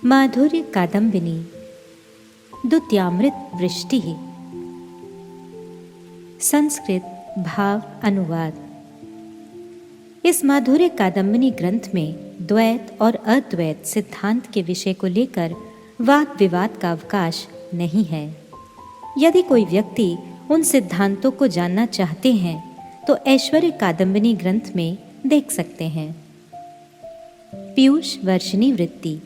माधुर्य कादम्बिनी द्वितीयामृत वृष्टि। संस्कृत भाव अनुवाद। इस माधुर्य कादम्बिनी ग्रंथ में द्वैत और अद्वैत सिद्धांत के विषय को लेकर वाद विवाद का अवकाश नहीं है। यदि कोई व्यक्ति उन सिद्धांतों को जानना चाहते हैं तो ऐश्वर्य कादम्बिनी ग्रंथ में देख सकते हैं। पीयूष वर्षिणी वृत्ति।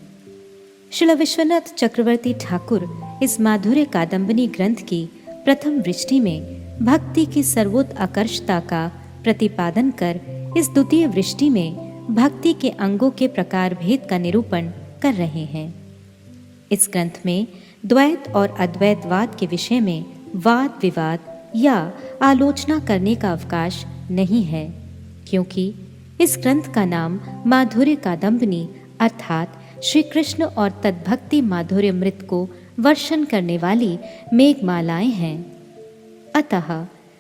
श्री विश्वनाथ चक्रवर्ती ठाकुर इस माधुर्य कादम्बिनी ग्रंथ की प्रथम वृष्टि में भक्ति की सर्वोत्कर्षता का प्रतिपादन कर इस द्वितीय वृष्टि में भक्ति के अंगों के प्रकार भेद का निरूपण कर रहे हैं। इस ग्रंथ में द्वैत और अद्वैतवाद के विषय में वाद विवाद या आलोचना करने का अवकाश नहीं है, क्योंकि इस ग्रंथ का नाम माधुर्य कादम्बिनी अर्थात श्री कृष्ण और तद्भक्ति माधुर्यमृत को वर्षण करने वाली मेघमालाएं हैं। अतः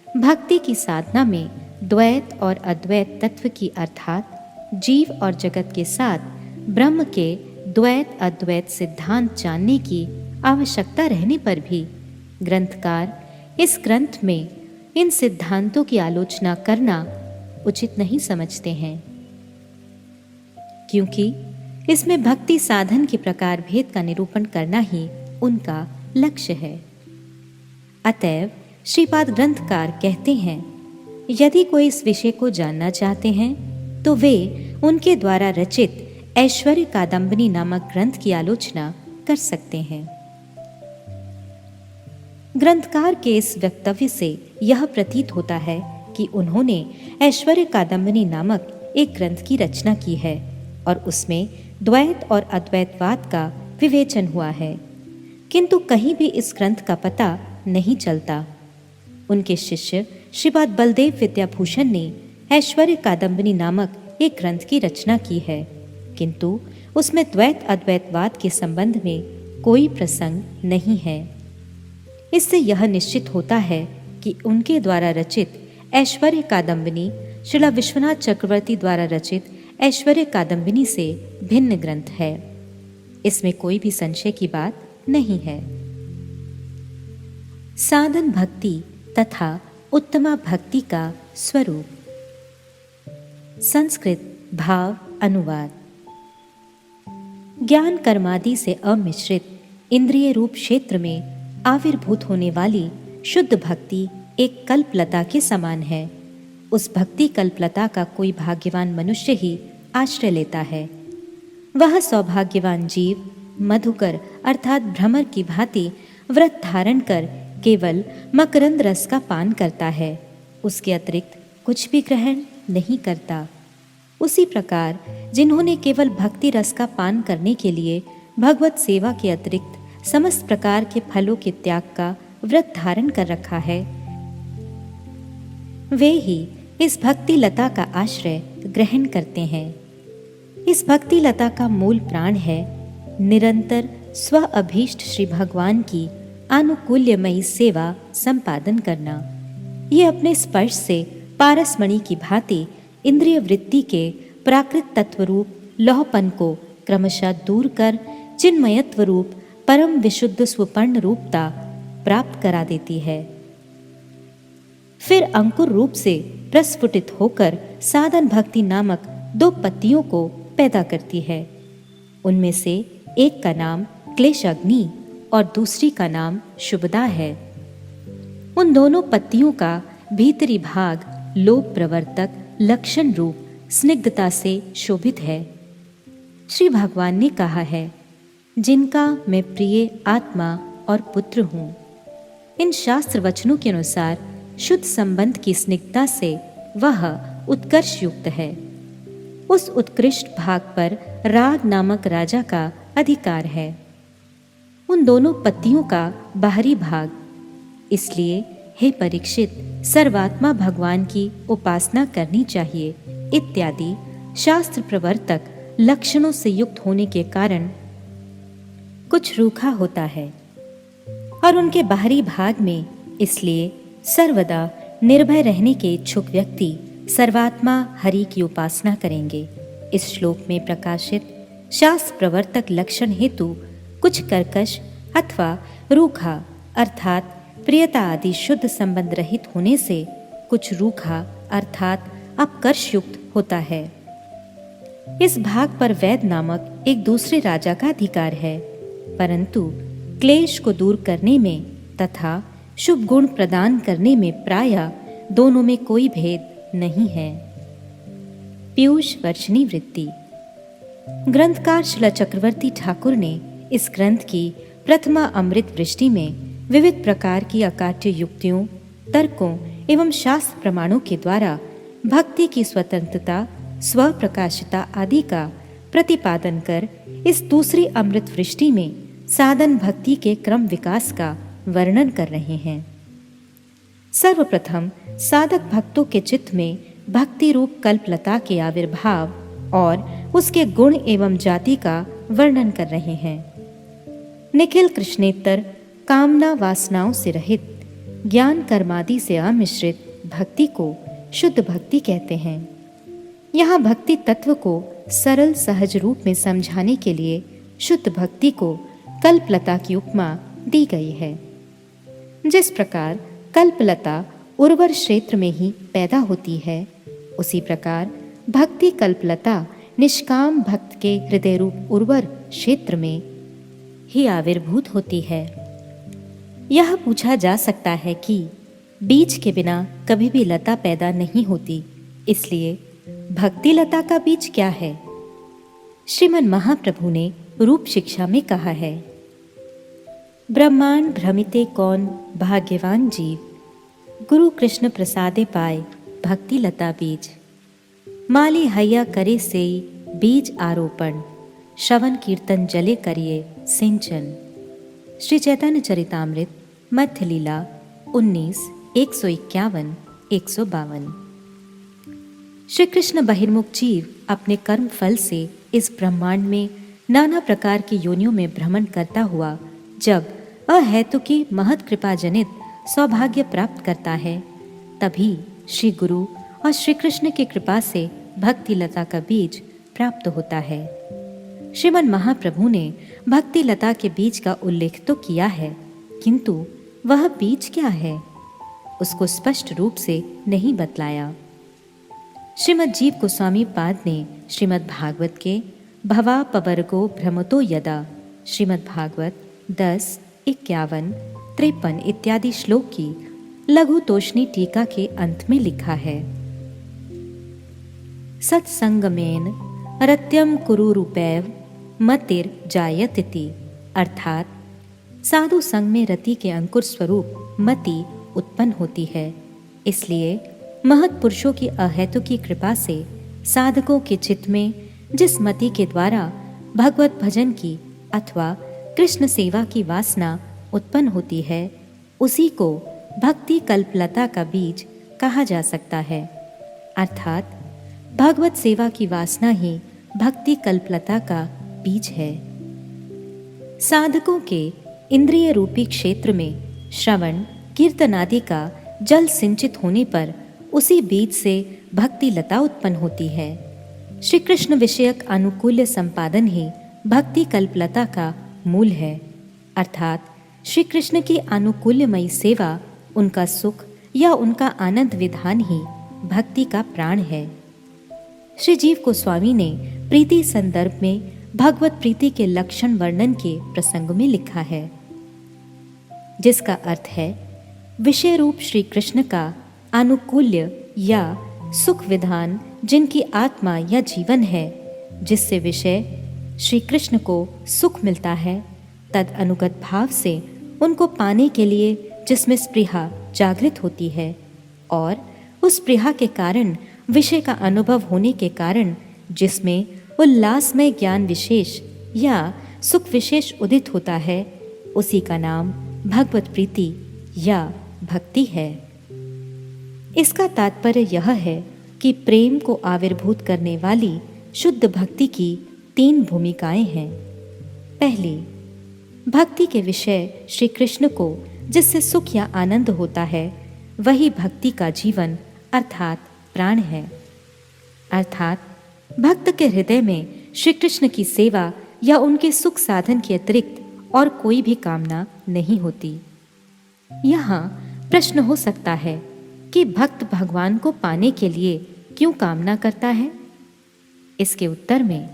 भक्ति की साधना में द्वैत और अद्वैत तत्व की अर्थात जीव और जगत के साथ ब्रह्म के द्वैत अद्वैत सिद्धांत जानने की आवश्यकता रहने पर भी ग्रंथकार इस ग्रंथ में इन सिद्धांतों की आलोचना करना उचित नहीं समझते हैं, क्योंकि इसमें भक्ति साधन के प्रकार भेद का निरूपण करना ही उनका लक्ष्य है। अतएव श्रीपाद ग्रंथकार कहते हैं, यदि कोई इस विषय को जानना चाहते हैं तो वे उनके द्वारा रचित ऐश्वर्य कादम्बिनी नामक ग्रंथ की आलोचना कर सकते हैं। ग्रंथकार के इस वक्तव्य से यह प्रतीत होता है कि उन्होंने ऐश्वर्य कादम्बिनी नामक एक ग्रंथ की रचना की है और उसमें द्वैत और अद्वैतवाद का विवेचन हुआ है, किंतु कहीं भी इस ग्रंथ का पता नहीं चलता। उनके शिष्य श्रीपाद बलदेव विद्याभूषण ने ऐश्वर्य कादम्बिनी नामक एक ग्रंथ की रचना की है, किंतु उसमें द्वैत अद्वैतवाद के संबंध में कोई प्रसंग नहीं है। इससे यह निश्चित होता है कि उनके द्वारा रचित ऐश्वर्य कादम्बिनी श्री विश्वनाथ चक्रवर्ती द्वारा रचित ऐश्वर्य कादम्बिनी से भिन्न ग्रंथ है। इसमें कोई भी संशय की बात नहीं है। साधन भक्ति तथा उत्तमा भक्ति का स्वरूप। संस्कृत भाव अनुवाद। ज्ञान कर्मादि से अमिश्रित इंद्रिय रूप क्षेत्र में आविर्भूत होने वाली शुद्ध भक्ति एक कल्पलता के समान है। उस भक्ति कल्पलता का कोई भाग्यवान मनुष्य ही आश्रय लेता है। वह सौभाग्यवान जीव मधुकर अर्थात भ्रमर की भांति व्रत धारण कर केवल मकरंद रस का पान करता है, उसके अतिरिक्त कुछ भी ग्रहण नहीं करता। उसी प्रकार जिन्होंने केवल भक्ति रस का पान करने के लिए भगवत सेवा के अतिरिक्त समस्त प्रकार के फलों के त्याग का व्रत धारण कर रखा है, वे ही इस भक्ति लता का आश्रय ग्रहण करते हैं। इस भक्ति लता का मूल प्राण है निरंतर स्व अभीष्ट श्री भगवान की आनुकूल्यमयी सेवा संपादन करना। ये अपने स्पर्श से पारसमणि की भांति इंद्रिय वृत्ति के प्राकृत तत्व रूप लौहपन को क्रमशः दूर कर चिन्मयत्व रूप परम विशुद्ध स्वपर्ण रूपता प्राप्त करा देती है। फिर अंकुर रूप से प्रस्फुटित होकर साधन भक्ति नामक दो पत्तियों को पैदा करती है। उनमें से एक का नाम क्लेश अग्नि और दूसरी का नाम शुभदा है। उन दोनों पत्तियों का भीतरी भाग लोभ प्रवर्तक लक्षण रूप स्निग्धता से शोभित है। श्री भगवान ने कहा है, जिनका मैं प्रिय आत्मा और पुत्र हूँ। इन शास्त्र वचनों के अनुसार शुद्ध संबंध की स्निग्धता से वह उत्कर्ष युक्त है। उस उत्कृष्ट भाग पर राग नामक राजा का अधिकार है। उन दोनों पत्तियों का बाहरी भाग। इसलिए हे परीक्षित, सर्वात्मा भगवान की उपासना करनी चाहिए इत्यादि शास्त्र प्रवर्तक लक्षणों से युक्त होने के कारण कुछ रूखा होता है। और उनके बाहरी भाग में इसलिए सर्वदा निर्भय रहने के इच्छुक व्यक्ति सर्वात्मा हरि की उपासना करेंगे। इस श्लोक में प्रकाशित शास्त्र प्रवर्तक लक्षण हेतु कुछ कर्कश अथवा रूखा अर्थात प्रियता आदि शुद्ध संबंध रहित होने से कुछ रूखा अर्थात अपकर्षयुक्त होता है। इस भाग पर वैद नामक एक दूसरे राजा का अधिकार है, परंतु क्लेश को दूर करने में तथा शुभ गुण प्रदान करने में प्रायः दोनों में कोई भेद नहीं है। पीयूष वर्षिणी वृत्ति। ग्रंथकार शिला चक्रवर्ती ठाकुर ने इस ग्रंथ की प्रथमा अमृत वृष्टि में विविध प्रकार की अकाट्य युक्तियों, तर्कों एवं शास्त्र प्रमाणों के द्वारा भक्ति की स्वतंत्रता, स्वप्रकाशिता आदि का प्रतिपादन कर इस दूसरी अमृत वृष्टि में साधन भक्ति के क्रम विकास का वर्णन कर रहे हैं। सर्वप्रथम साधक भक्तों के चित्त में भक्ति रूप कल्पलता के आविर्भाव और उसके गुण एवं जाति का वर्णन कर रहे हैं। निखिल कृष्णेतर कामना वासनाओं से रहित ज्ञान कर्मादि से अमिश्रित भक्ति को शुद्ध भक्ति कहते हैं। यहाँ भक्ति तत्व को सरल सहज रूप में समझाने के लिए शुद्ध भक्ति को कल्पलता की उपमा दी गई है। जिस प्रकार कल्पलता उर्वर क्षेत्र में ही पैदा होती है, उसी प्रकार भक्ति कल्पलता निष्काम भक्त के हृदय रूप उर्वर क्षेत्र में ही आविर्भूत होती है। यह पूछा जा सकता है कि बीज के बिना कभी भी लता पैदा नहीं होती, इसलिए भक्ति लता का बीज क्या है? श्रीमन महाप्रभु ने रूप शिक्षा में कहा है, ब्रह्मांड भ्रमिते कौन भाग्यवान जीव, गुरु कृष्ण प्रसादे पाए भक्ति लता बीज। माली हैया करे से बीज आरोपण, श्रवण कीर्तन जले करिए सिंचन। श्री चैतन्य चरितामृत मध्य लीला 19, 151, 152। श्री कृष्ण बहिर्मुख जीव अपने कर्म फल से इस ब्रह्मांड में नाना प्रकार की योनियों में भ्रमण करता हुआ जब अहेतुकी महत कृपा जनित सौभाग्य प्राप्त करता है, तभी श्री गुरु और श्री कृष्ण की कृपा से भक्ति लता का बीज प्राप्त होता है। श्रीमन महाप्रभु ने भक्ति लता के बीज का उल्लेख तो किया है, किंतु वह बीज क्या है उसको स्पष्ट रूप से नहीं बतलाया। श्रीमद जीव गोस्वामी पाद ने श्रीमद् भागवत के भवा पवर्गो भ्रमतो यदा श्रीमद् भागवत 10, 51, 53 इत्यादि श्लोक की लघु तोषणी टीका के अंत में लिखा है, सत्संगमेन रत्यम कुरु रूपैव मतिर जायतिति, अर्थात साधु संग में रति के अंकुर स्वरूप मति उत्पन्न होती है। इसलिए महत् पुरुषों की अहेतुकी कृपा से साधकों के चित्त में जिस मति के द्वारा भगवत भजन की अथवा कृष्ण सेवा की वासना उत्पन्न होती है, उसी को भक्ति कल्पलता का बीज कहा जा सकता है। अर्थात भगवत सेवा की वासना ही भक्ति कल्पलता का बीज है। साधकों के इंद्रिय रूपी क्षेत्र में श्रवण कीर्तन आदि का जल सिंचित होने पर उसी बीज से भक्ति लता उत्पन्न होती है। श्री कृष्ण विषयक अनुकूल्य संपादन ही भक्ति कल्पलता का मूल है। अर्थात श्री कृष्ण की अनुकूल्यमयी सेवा, उनका सुख या उनका आनंद विधान ही भक्ति का प्राण है। श्री जीव गोस्वामी ने प्रीति संदर्भ में भगवत प्रीति के लक्षण वर्णन के प्रसंग में लिखा है, जिसका अर्थ है विषय रूप श्री कृष्ण का अनुकूल्य या सुख विधान, जिनकी आत्मा या जीवन है, जिससे विषय श्री कृष्ण को सुख मिलता है, तद अनुगत भाव से उनको पाने के लिए जिसमें स्पृहा जागृत होती है और उस स्पृहा के कारण विषय का अनुभव होने के कारण जिसमें उल्लासमय ज्ञान विशेष या सुख विशेष उदित होता है, उसी का नाम भगवत प्रीति या भक्ति है। इसका तात्पर्य यह है कि प्रेम को आविर्भूत करने वाली शुद्ध भक्ति की 3 भूमिकाएं हैं। पहली, भक्ति के विषय श्री कृष्ण को जिससे सुख या आनंद होता है वही भक्ति का जीवन अर्थात प्राण है। अर्थात भक्त के हृदय में श्री कृष्ण की सेवा या उनके सुख साधन के अतिरिक्त और कोई भी कामना नहीं होती। यहाँ प्रश्न हो सकता है कि भक्त भगवान को पाने के लिए क्यों कामना करता है? इसके उत्तर में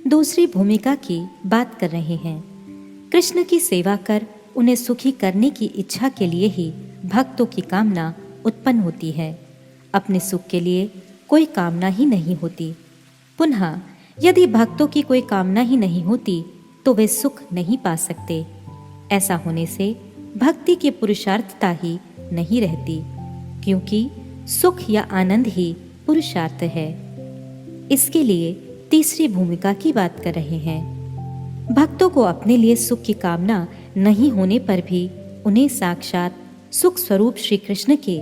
दूसरी भूमिका की बात कर रहे हैं। कृष्ण की सेवा कर उन्हें सुखी करने की इच्छा के लिए ही भक्तों की कामना उत्पन्न होती है। अपने सुख के लिए कोई कामना ही नहीं होती। पुनः यदि भक्तों की कोई कामना ही नहीं होती तो वे सुख नहीं पा सकते। ऐसा होने से भक्ति की पुरुषार्थता ही नहीं रहती, क्योंकि सुख या आनंद ही पुरुषार्थ है। इसके लिए तीसरी भूमिका की बात कर रहे हैं। भक्तों को अपने लिए सुख की कामना नहीं होने पर भी उन्हें साक्षात सुख स्वरूप श्री कृष्ण के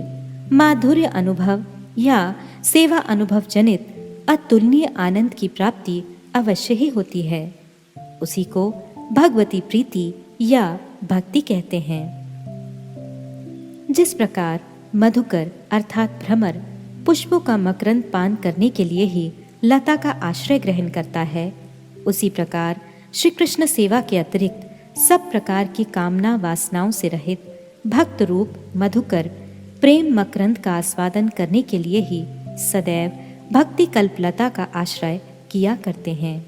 माधुर्य अनुभव या सेवा अनुभव जनित अतुलनीय आनंद की प्राप्ति अवश्य ही होती है। उसी को भगवती प्रीति या भक्ति कहते हैं। जिस प्रकार मधुकर अर्थात भ्रमर पुष्पों का मकरंद पान करने के लिए ही लता का आश्रय ग्रहण करता है, उसी प्रकार श्री कृष्ण सेवा के अतिरिक्त सब प्रकार की कामना वासनाओं से रहित भक्त रूप मधुकर प्रेम मकरंद का आस्वादन करने के लिए ही सदैव भक्ति कल्पलता का आश्रय किया करते हैं।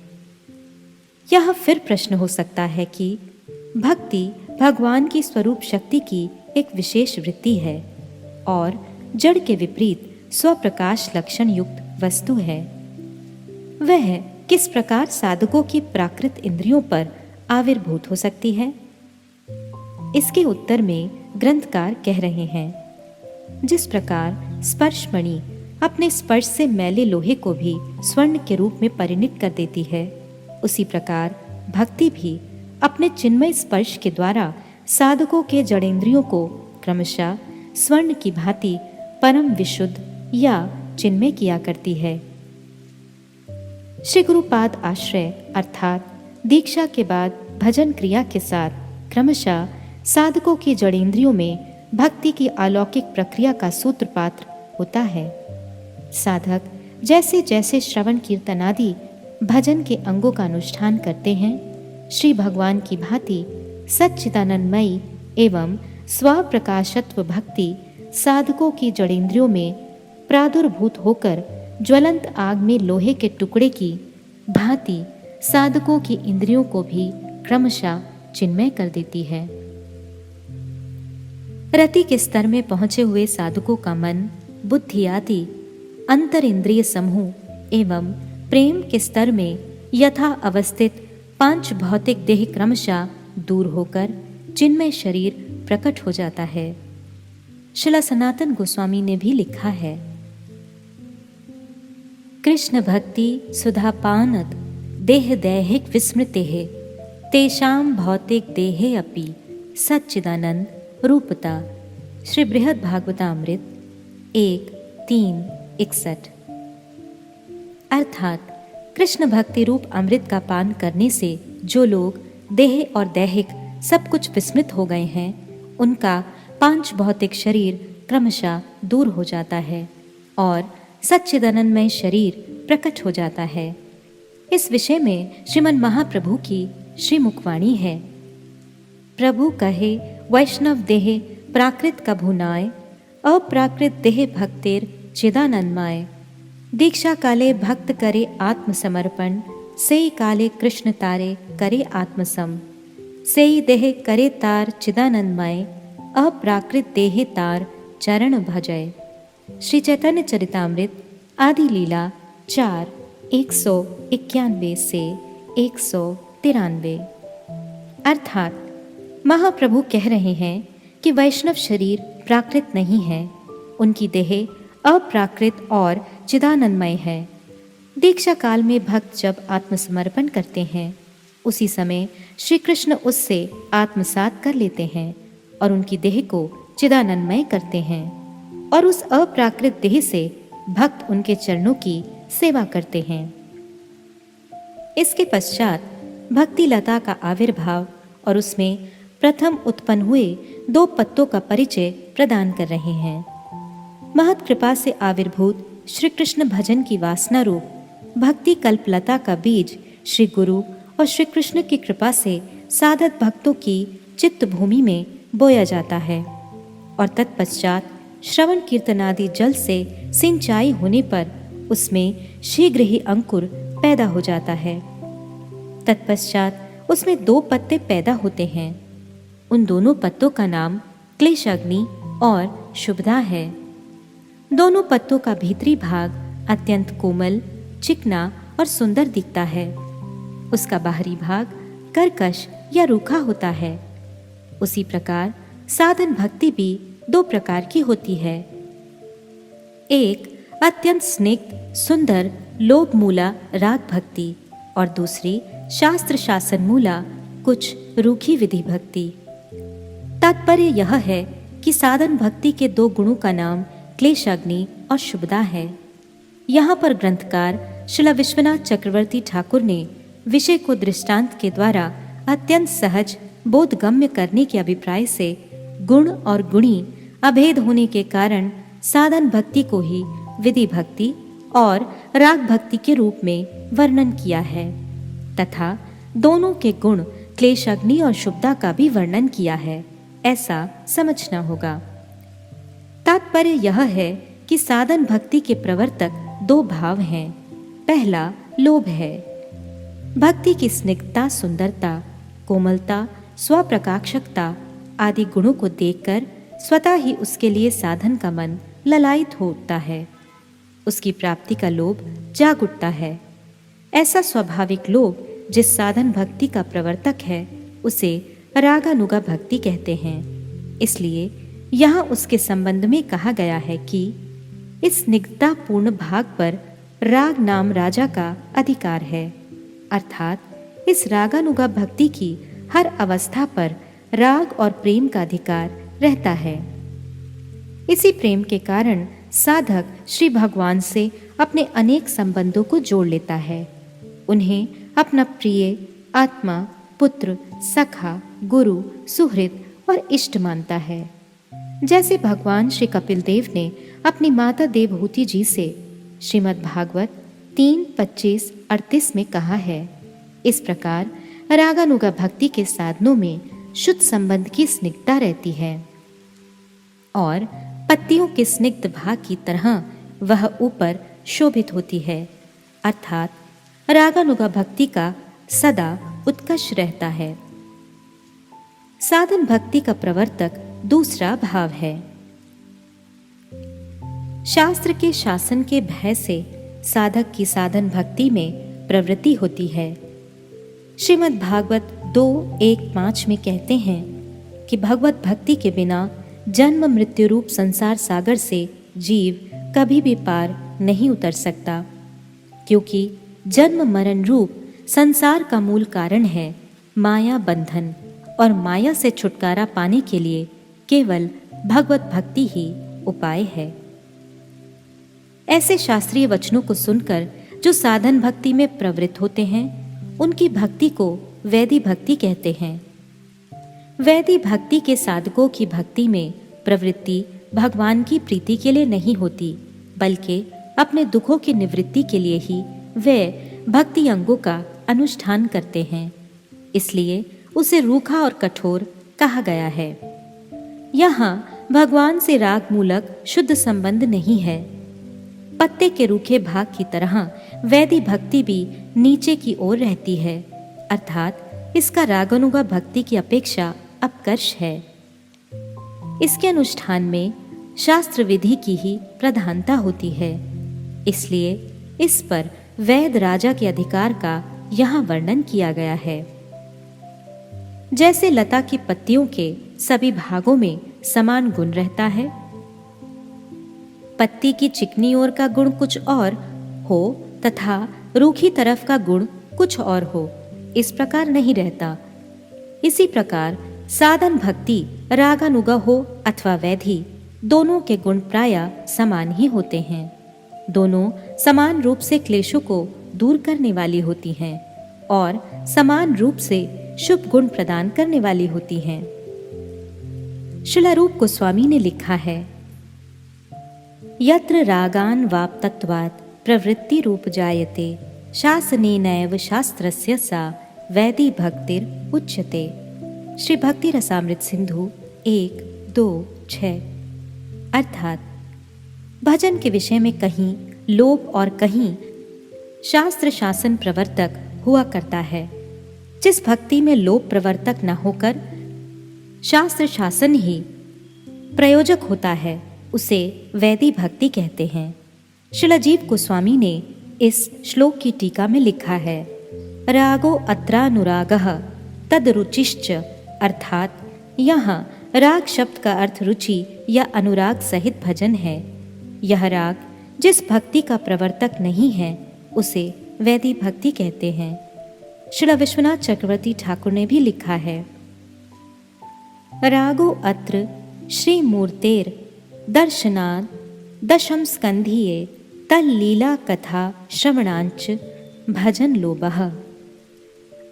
यह फिर प्रश्न हो सकता है कि भक्ति भगवान की स्वरूप शक्ति की एक विशेष वृत्ति है और जड़ के विपरीत स्वप्रकाश लक्षण युक्त वस्तु है। वह किस प्रकार साधकों की प्राकृत इंद्रियों पर आविर्भूत हो सकती है? इसके उत्तर में ग्रंथकार कह रहे हैं, जिस प्रकार स्पर्शमणि अपने स्पर्श से मैले लोहे को भी स्वर्ण के रूप में परिणित कर देती है, उसी प्रकार भक्ति भी अपने चिन्मय स्पर्श के द्वारा साधकों के जड़ेंद्रियों को क्रमशः स्वर्ण की भांति परम विशुद्ध या चिन्मय किया करती है। श्री गुरुपाद आश्रय अर्थात दीक्षा के बाद भजन क्रिया के साथ क्रमशः साधकों की जड़ेंद्रियों में भक्ति की अलौकिक प्रक्रिया का सूत्रपात्र होता है। साधक जैसे जैसे श्रवण कीर्तन आदि भजन के अंगों का अनुष्ठान करते हैं, श्री भगवान की भांति सच्चिदानंदमयी एवं स्वप्रकाशत्व भक्ति साधकों की जड़ेंद्रियों में प्रादुर्भूत होकर ज्वलंत आग में लोहे के टुकड़े की भांति साधकों की इंद्रियों को भी क्रमशः चिन्मय कर देती है। रति के स्तर में पहुंचे हुए साधकों का मन, बुद्धि आदि अंतर इंद्रिय समूह एवं प्रेम के स्तर में यथा अवस्थित पांच भौतिक देह क्रमशः दूर होकर चिन्मय शरीर प्रकट हो जाता है। श्रील सनातन गोस्वामी ने भी लिखा है, कृष्ण भक्ति सुधापानद देह दैहिक विस्मृते तेषाम भौतिक देहे अपि सच्चिदानंद रूपता। श्री बृहद भागवतामृत 1:3-61। अर्थात कृष्ण भक्ति रूप अमृत का पान करने से जो लोग देह और दैहिक सब कुछ विस्मृत हो गए हैं, उनका पांच भौतिक शरीर क्रमशः दूर हो जाता है और सच्चिदानंदमय शरीर प्रकट हो जाता है। इस विषय में श्रीमन महाप्रभु की श्रीमुखवाणी है, प्रभु कहे वैष्णव देहे प्राकृत कभुनाय अप्राकृत देह भक्तेर चिदानंदमाय। दीक्षा काले भक्त करे आत्मसमर्पण सेई काले कृष्ण तारे करे आत्मसम। सेई देह करे तार चिदानंदमय अप्राकृत देहे तार चरण भजय। श्री चैतन्य चरितामृत आदि लीला 4:191 से 193। अर्थात महाप्रभु कह रहे हैं कि वैष्णव शरीर प्राकृत नहीं है, उनकी देह अप्राकृत और चिदानंदमय है। दीक्षा काल में भक्त जब आत्मसमर्पण करते हैं, उसी समय श्री कृष्ण उससे आत्मसात कर लेते हैं और उनकी देह को चिदानंदमय करते हैं और उस अप्राकृत देह से भक्त उनके चरणों की सेवा करते हैं। इसके पश्चात भक्ति लता का आविर्भाव और उसमें प्रथम उत्पन्न हुए 2 पत्तों का परिचय प्रदान कर रहे हैं। महत कृपा से आविर्भूत श्री कृष्ण भजन की वासना रूप भक्ति कल्पलता का बीज श्री गुरु और श्री कृष्ण की कृपा से साधक भक्तों की चित्त भूमि में बोया जाता है और तत्पश्चात श्रवण कीर्तनादि जल से सिंचाई होने पर उसमें शीघ्र ही अंकुर पैदा हो जाता है। तत्पश्चात उसमें 2 पत्ते पैदा होते हैं। उन दोनों पत्तों का नाम क्लेशाग्नि और शुभदा है। दोनों पत्तों का भीतरी भाग अत्यंत कोमल, चिकना और सुंदर दिखता है। उसका बाहरी भाग कर्कश या रूखा होता है। उसी प्रकार साधन भक्ति भी 2 प्रकार की होती है। एक अत्यंत स्निग्ध सुंदर लोभ मूला राग भक्ति और दूसरी शास्त्र शासन मूला कुछ रूखी विधि भक्ति। तात्पर्य यह है कि साधन भक्ति के 2 गुणों का नाम क्लेशाग्नि और शुभदा है। यहाँ पर ग्रंथकार श्रील विश्वनाथ चक्रवर्ती ठाकुर ने विषय को दृष्टांत के द्वारा अत्यंत सहज बोधगम्य करने के अभिप्राय से गुण और गुणी अभेद होने के कारण साधन भक्ति को ही विधि भक्ति और राग भक्ति के रूप में वर्णन किया है तथा दोनों के गुण क्लेशाग्नि और शुभदा का भी वर्णन किया है, ऐसा समझना होगा। तात्पर्य यह है कि साधन भक्ति के प्रवर्तक 2 भाव हैं। पहला लोभ है। भक्ति की स्निग्धता, सुंदरता, कोमलता, स्वप्रकाशकता आदि गुणों को देखकर स्वतः ही उसके लिए साधन का मन ललायित हो उठता है। उसकी प्राप्ति का लोभ जाग उठता है। ऐसा स्वाभाविक लोभ जिस साधन भक्ति का प्रवर्तक है उसे रागानुगा भक्ति कहते हैं। इसलिए यहाँ उसके संबंध में कहा गया है कि इस स्निग्धता पूर्ण भाग पर राग नाम राजा का अधिकार है, अर्थात इस रागानुगा भक्ति की हर अवस्था पर राग और प्रेम का अधिकार रहता है। इसी प्रेम के कारण साधक श्री भगवान से अपने अनेक संबंधों को जोड़ लेता है। उन्हें अपना प्रिय, आत्मा, पुत्र, सखा, गुरु, सुहृद और इष्ट मानता है। जैसे भगवान श्री कपिल देव ने अपनी माता देवहूति जी से श्रीमद् भागवत 3:25-38 में कहा है, इस प्रकार रागानुगा भक्ति के साधनों में शुद्ध संबंध की स्निग्धता रहती है और पत्तियों के स्निग्ध भाग की तरह वह ऊपर शोभित होती है, अर्थात रागानुगा भक्ति का सदा उत्कर्ष रहता है। साधन भक्ति का प्रवर्तक दूसरा भाव है। शास्त्र के शासन के भय से साधक की साधन भक्ति में प्रवृत्ति होती है। श्रीमद् भागवत 2:1-5 में कहते हैं कि भगवत भक्ति के बिना जन्म मृत्यु रूप संसार सागर से जीव कभी भी पार नहीं उतर सकता, क्योंकि जन्म मरण रूप संसार का मूल कारण है माया बंधन, और माया से छुटकारा पाने के लिए केवल भगवत भक्ति ही उपाय है। ऐसे शास्त्रीय वचनों को सुनकर जो साधन भक्ति में प्रवृत्त होते हैं उनकी भक्ति को वैधि भक्ति कहते हैं। वैधि भक्ति के साधकों की भक्ति में प्रवृत्ति भगवान की प्रीति के लिए नहीं होती, बल्कि अपने दुखों की निवृत्ति के लिए ही वे भक्ति अंगों का अनुष्ठान करते हैं। इसलिए उसे रूखा और कठोर कहा गया है। यहाँ भगवान से राग मूलक शुद्ध संबंध नहीं है। पत्ते के रूखे भाग की तरह वैधि भक्ति भी नीचे की ओर रहती है, अर्थात इसका रागानुगा भक्ति की अपेक्षा अपकर्ष है। इसके अनुष्ठान में शास्त्र विधि की ही प्रधानता होती है, इसलिए इस पर वैद राजा के अधिकार का यहाँ वर्णन किया गया है। जैसे लता की पत्तियों के सभी भागों में समान गुण रहता है, पत्ती की चिकनी ओर का गुण कुछ और हो तथा रूखी तरफ का गुण कुछ और हो, इस प्रकार नहीं रहता। इसी प्रकार साधन भक्ति रागानुगा हो अथवा वैधि, दोनों के गुण प्रायः समान ही होते हैं। दोनों समान रूप से क्लेशों को दूर करने वाली होती हैं और समान रूप से शुभ गुण प्रदान करने वाली होती हैं। शिलारूप गोस्वामी ने लिखा है, यत्र रागान वाप्तत्वात् प्रवृत्ति रूप जायते शासनेनैव शास्त्रस्य सा वैदी भक्तिर उच्यते। श्री भक्ति रसामृत सिंधु 1-2-6। अर्थात भजन के विषय में कहीं लोभ और कहीं शास्त्र शासन प्रवर्तक हुआ करता है। जिस भक्ति में लोभ प्रवर्तक न होकर शास्त्र शासन ही प्रयोजक होता है उसे वैदी भक्ति कहते हैं। शिलाजीव गोस्वामी ने इस श्लोक की टीका में लिखा है, रागो अत्रानुरागः तद रुचिश्च, अर्थात यहाँ राग शब्द का अर्थ रुचि या अनुराग सहित भजन है। यह राग जिस भक्ति का प्रवर्तक नहीं है उसे वैदी भक्ति कहते हैं। श्रील विश्वनाथ चक्रवर्ती ठाकुर ने भी लिखा है, रागो अत्र श्री मूर्तेर दर्शनाद दशम स्कंधिये तल लीला कथा श्रवणांच भजन लोभः।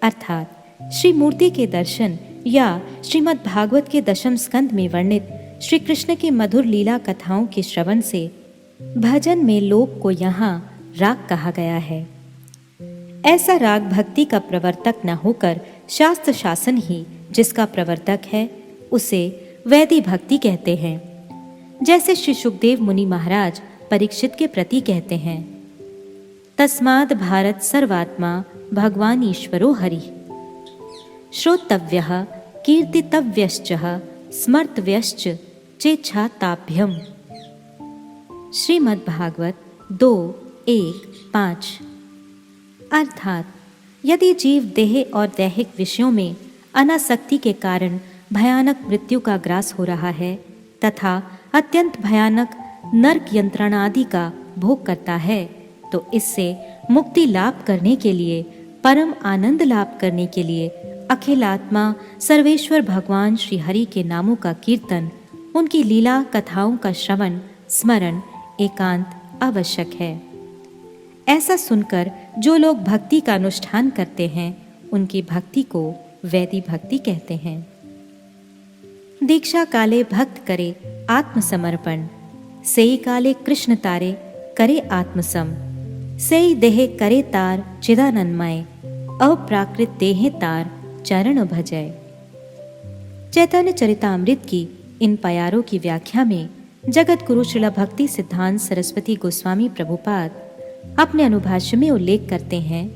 अर्थात श्री मूर्ति के दर्शन या श्रीमद् भागवत के दशम स्कंध में वर्णित श्री कृष्ण के मधुर लीला कथाओं के श्रवण से भजन में लोभ को यहाँ राग कहा गया है। ऐसा राग भक्ति का प्रवर्तक न होकर शास्त्र शासन ही जिसका प्रवर्तक है उसे वैदी भक्ति कहते हैं। जैसे श्री सुखदेव मुनि महाराज परीक्षित के प्रति कहते हैं, तस्माद् भारत सर्वात्मा भगवान ईश्वरो हरि श्रोतव्यः कीर्तितव्यश्च स्मर्तव्यश्च चेच्छाताभ्यम। श्रीमद् भागवत 2:1-5। अर्थात यदि जीव देह और दैहिक विषयों में अनासक्ति के कारण भयानक मृत्यु का ग्रास हो रहा है तथा अत्यंत भयानक नरक यंत्रणा आदि का भोग करता है, तो इससे मुक्ति लाभ करने के लिए, परम आनंद लाभ करने के लिए अखिलात्मा सर्वेश्वर भगवान श्री हरि के नामों का कीर्तन, उनकी लीला कथाओं का श्रवण स्मरण एकांत आवश्यक है। ऐसा सुनकर जो लोग भक्ति का अनुष्ठान करते हैं उनकी भक्ति को वैदी भक्ति कहते हैं। दीक्षा काले भक्त करे आत्मसमर्पण, सेई काले कृष्ण तारे करे आत्मसम, सेई देहे करे तार चिदानंदमय, अप्राकृत देहे तार चरण भजय। चैतन्य चरितामृत की इन प्यारों की व्याख्या में जगत गुरु श्रील भक्ति सिद्धांत सरस्वती गोस्वामी प्रभुपाद अपने अनुभाष्य में उल्लेख करते हैं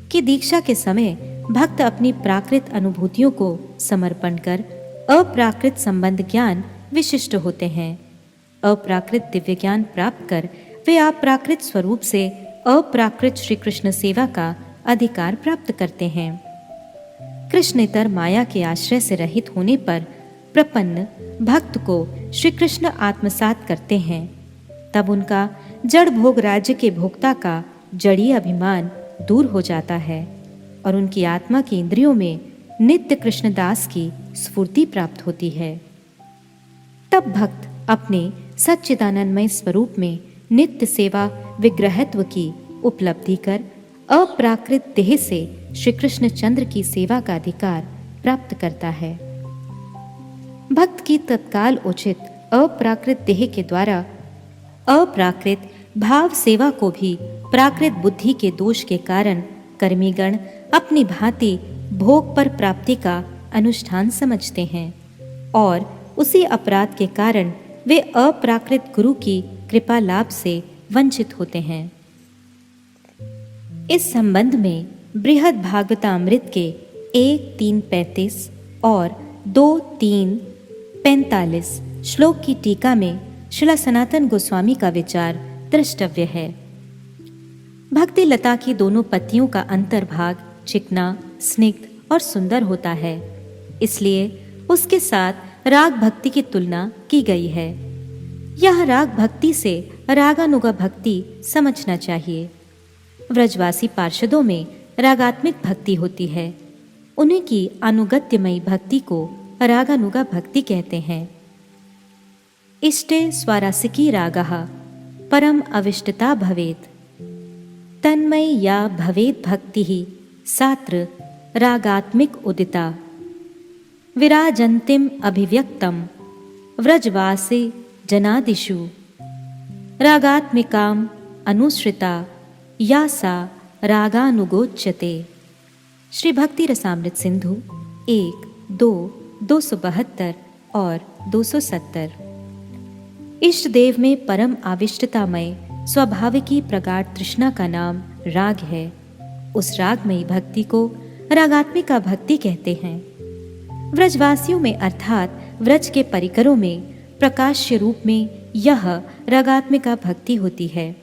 कि दीक्षा के समय भक्त अपनी प्राकृत अनुभूतियों को समर्पण कर अप्राकृत संबंध ज्ञान विशिष्ट होते हैं। अप्राकृत दिव्य ज्ञान प्राप्त कर वे अप्राकृत स्वरूप से अप्राकृत श्री कृष्ण सेवा का अधिकार प्राप्त करते हैं। कृष्णेतर माया के आश्रय से रहित होने पर प्रपन्न भक्त को श्री कृष्ण आत्मसात करते हैं। तब उनका जड़ भोग राज्य के भोक्ता का जड़ीय अभिमान दूर हो जाता है और उनकी आत्मा की इंद्रियों में नित्य कृष्णदास की स्फूर्ति प्राप्त होती है। तब भक्त अपने सच्चिदानंदमय स्वरूप में नित्य सेवा विग्रहत्व की उपलब्धि कर अप्राकृत देह से श्री कृष्ण चंद्र की सेवा का अधिकार प्राप्त करता है। भक्त की तत्काल उचित अप्राकृत देह के द्वारा अप्राकृत भाव सेवा को भी प्राकृत बुद्धि के दोष के कारण कर्मीगण अपनी भांति भोग पर प्राप्ति का अनुष्ठान समझते हैं और उसी अपराध के कारण वे अप्राकृत गुरु की कृपा लाभ से वंचित होते हैं। इस संबंध में बृहद भागवतामृत के 1:3-35 और 2:3-45 श्लोक की टीका में श्रील सनातन गोस्वामी का विचार द्रष्टव्य है। भक्ति लता की दोनों पत्तियों का अंतर्भाग चिकना, स्निग्ध और सुंदर होता है, इसलिए उसके साथ राग भक्ति की तुलना की गई है। यह राग भक्ति से रागानुगा भक्ति समझना चाहिए। व्रजवासी पार्षदों में रागात्मिक भक्ति होती है, उन्हीं की अनुगत्यमयी भक्ति को रागानुगा भक्ति कहते हैं। इष्टे स्वारासिकी रागः परम अविष्टता भवेत्, तन्मय या भवेत् भक्ति ही सात्र रागात्मिक उदिता विराजन्तीम अभिव्यक्तम व्रजवासे जनादिषु रागात्मिकाम अनुसृता या सा रागानुगोच्यते। श्री भक्ति रसामृत सिंधु 1, 2, 272 और 270। इष्ट देव में परम आविष्टतामय स्वाभाविकी प्रगाढ़ तृष्णा का नाम राग है। उस रागमयी भक्ति को रागात्मिका भक्ति कहते हैं। व्रजवासियों में अर्थात व्रज के परिकरों में प्रकाश्य रूप में यह रागात्मिका भक्ति होती है।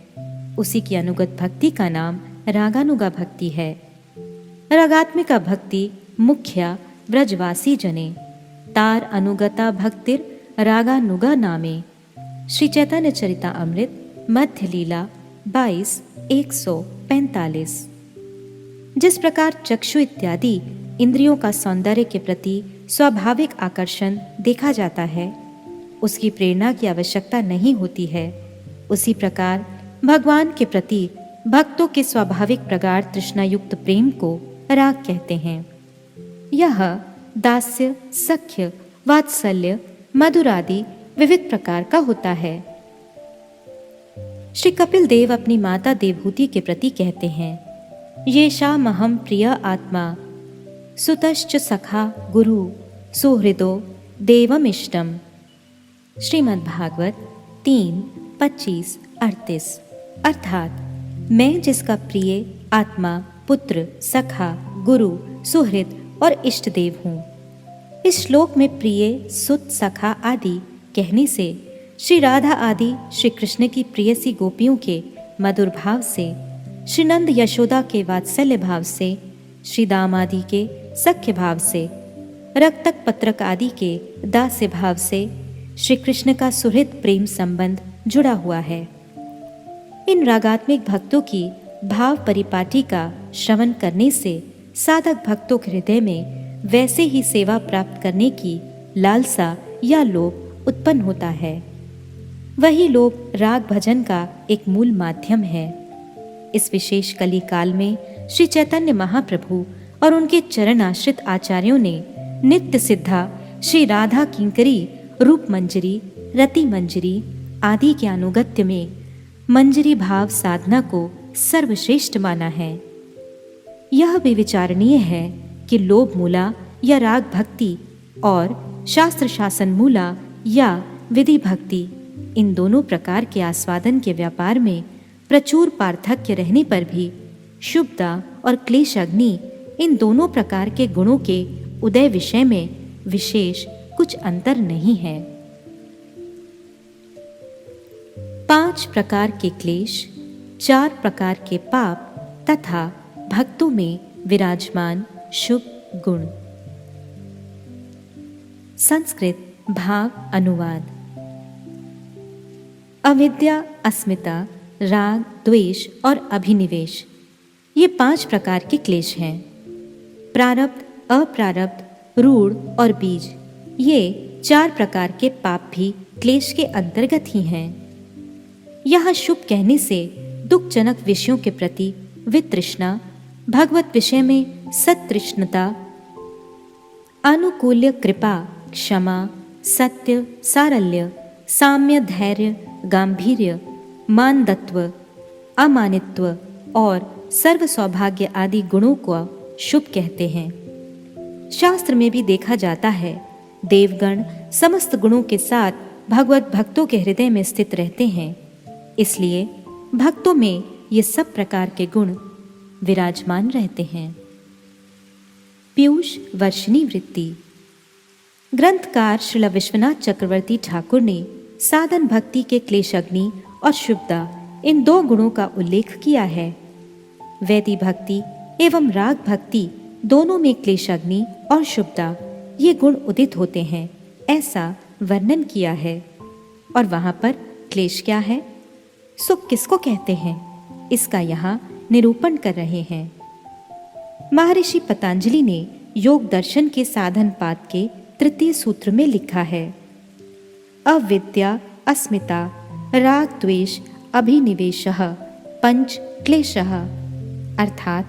उसी की अनुगत भक्ति का नाम रागानुगा भक्ति है। रागात्मिका भक्ति मुख्या व्रजवासी जने तार अनुगता भक्तिर रागानुगा नामे। श्री चैतन्य चरितामृत मध्य लीला 22:145। जिस प्रकार चक्षु इत्यादि इंद्रियों का सौंदर्य के प्रति स्वाभाविक आकर्षण देखा जाता है, उसकी प्रेरणा की आवश्यकता नहीं होती है, उसी प्रकार भगवान के प्रति भक्तों के स्वाभाविक प्रगाढ़ तृष्णायुक्त प्रेम को राग कहते हैं। यह दास्य, सख्य, वात्सल्य, मधुर आदि विविध प्रकार का होता है। श्री कपिल देव अपनी माता देवहूति के प्रति कहते हैं, येषामहं प्रिय आत्मा सुतश्च सखा गुरु सुहृदो देवमिष्टम। श्रीमद्भागवत 3:25-38। अर्थात मैं जिसका प्रिय आत्मा, पुत्र, सखा, गुरु, सुहृद और इष्ट देव हूँ। इस श्लोक में प्रिय, सुत, सखा आदि कहने से श्री राधा आदि श्री कृष्ण की प्रियसी गोपियों के मधुर भाव से, श्री नंद यशोदा के वात्सल्य भाव से, श्री दाम आदि के सख्य भाव से, रक्तक पत्रक आदि के दास्य भाव से श्री कृष्ण का सुहृद प्रेम संबंध जुड़ा हुआ है। इन रागात्मिक भक्तों की भाव परिपाटी का श्रवण करने से साधक भक्तों के हृदय में वैसे ही सेवा प्राप्त करने की लालसा या लोभ उत्पन्न होता है। वही लोभ राग भजन का एक मूल माध्यम है। इस विशेष कली काल में श्री चैतन्य महाप्रभु और उनके चरण आश्रित आचार्यों ने नित्य सिद्धा श्री राधा किंकरी रूप मंजरी, रति मंजरी आदि के अनुगत्य में मंजरी भाव साधना को सर्वश्रेष्ठ माना है। यह भी विचारणीय है कि लोभ मूला या राग भक्ति और शास्त्र शासन मूला या विधि भक्ति, इन दोनों प्रकार के आस्वादन के व्यापार में प्रचुर पार्थक्य रहने पर भी शुभता और क्लेश अग्नि, इन दोनों प्रकार के गुणों के उदय विषय में विशेष कुछ अंतर नहीं है। 5 प्रकार के क्लेश, 4 प्रकार के पाप तथा भक्तों में विराजमान शुभ गुण। संस्कृत भाव अनुवाद। अविद्या, अस्मिता, राग, द्वेष और अभिनिवेश, ये 5 प्रकार के क्लेश हैं। प्रारब्ध, अप्रारब्ध, रूढ़ और बीज, ये 4 प्रकार के पाप भी क्लेश के अंतर्गत ही हैं। यहाँ शुभ कहने से दुखजनक विषयों के प्रति वितृष्णा, भगवत विषय में सतृष्णता, अनुकूल्य कृपा, क्षमा, सत्य, सारल्य, साम्य, धैर्य, गांभीर्य, मानदत्व, अमानित्व और सर्व सौभाग्य आदि गुणों को शुभ कहते हैं। शास्त्र में भी देखा जाता है, देवगण समस्त गुणों के साथ भगवत भक्तों के हृदय में स्थित रहते हैं, इसलिए भक्तों में ये सब प्रकार के गुण विराजमान रहते हैं। पीयूष वर्षिणी वृत्ति। ग्रंथकार श्रील विश्वनाथ चक्रवर्ती ठाकुर ने साधन भक्ति के क्लेशअग्नि और शुभता, इन 2 गुणों का उल्लेख किया है। वैदी भक्ति एवं राग भक्ति दोनों में क्लेशाग्नि और शुभता, ये गुण उदित होते हैं, ऐसा वर्णन किया है। और वहां पर क्लेश क्या है, सुख किसको कहते हैं, इसका यहाँ निरूपण कर रहे हैं। महर्षि पतंजलि ने योग दर्शन के साधन पाद के 3 सूत्र में लिखा है, अविद्या, अस्मिता, राग, द्वेष, अभिनिवेशः, पंच क्लेशः। अर्थात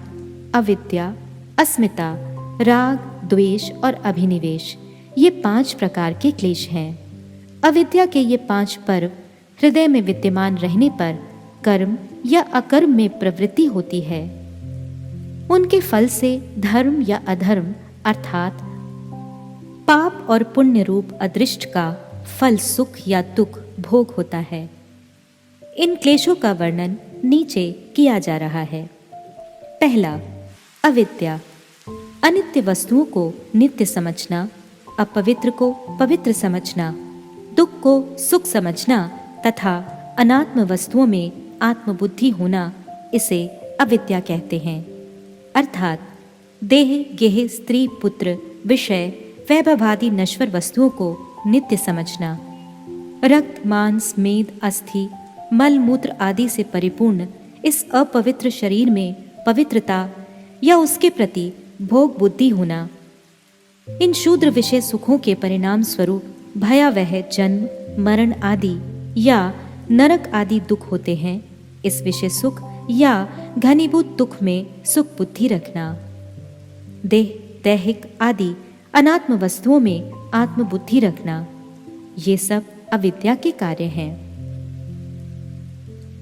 अविद्या, अस्मिता, राग, द्वेष और अभिनिवेश, ये 5 प्रकार के क्लेश हैं। अविद्या के ये 5 पर्व हृदय में विद्यमान रहने पर कर्म या अकर्म में प्रवृत्ति होती है। उनके फल से धर्म या अधर्म अर्थात पाप और पुण्य रूप अदृष्ट का फल सुख या दुख भोग होता है। इन क्लेशों का वर्णन नीचे किया जा रहा है। पहला, अविद्या, अनित्य वस्तुओं को नित्य समझना, अपवित्र को पवित्र समझना, दुख को सुख समझना तथा अनात्म वस्तुओं में आत्मबुद्धि होना, इसे अविद्या कहते हैं। अर्थात देह, गेह, स्त्री, पुत्र, विषय, वैभवादि नश्वर वस्तुओं को नित्य समझना, रक्त, मांस, मेद, अस्थि, मल मूत्र आदि से परिपूर्ण इस अपवित्र शरीर में पवित्रता या उसके प्रति भोग बुद्धि होना, इन शूद्र विषय सुखों के परिणाम स्वरूप भयावह जन्म, मरण आदि या नरक आदि दुख होते हैं, इस विषय सुख या घनीभूत दुख में सुख बुद्धि रखना। देह, दैहिक आदि अनात्म वस्तुओं में आत्मबुद्धि रखना, ये सब अविद्या के कार्य हैं।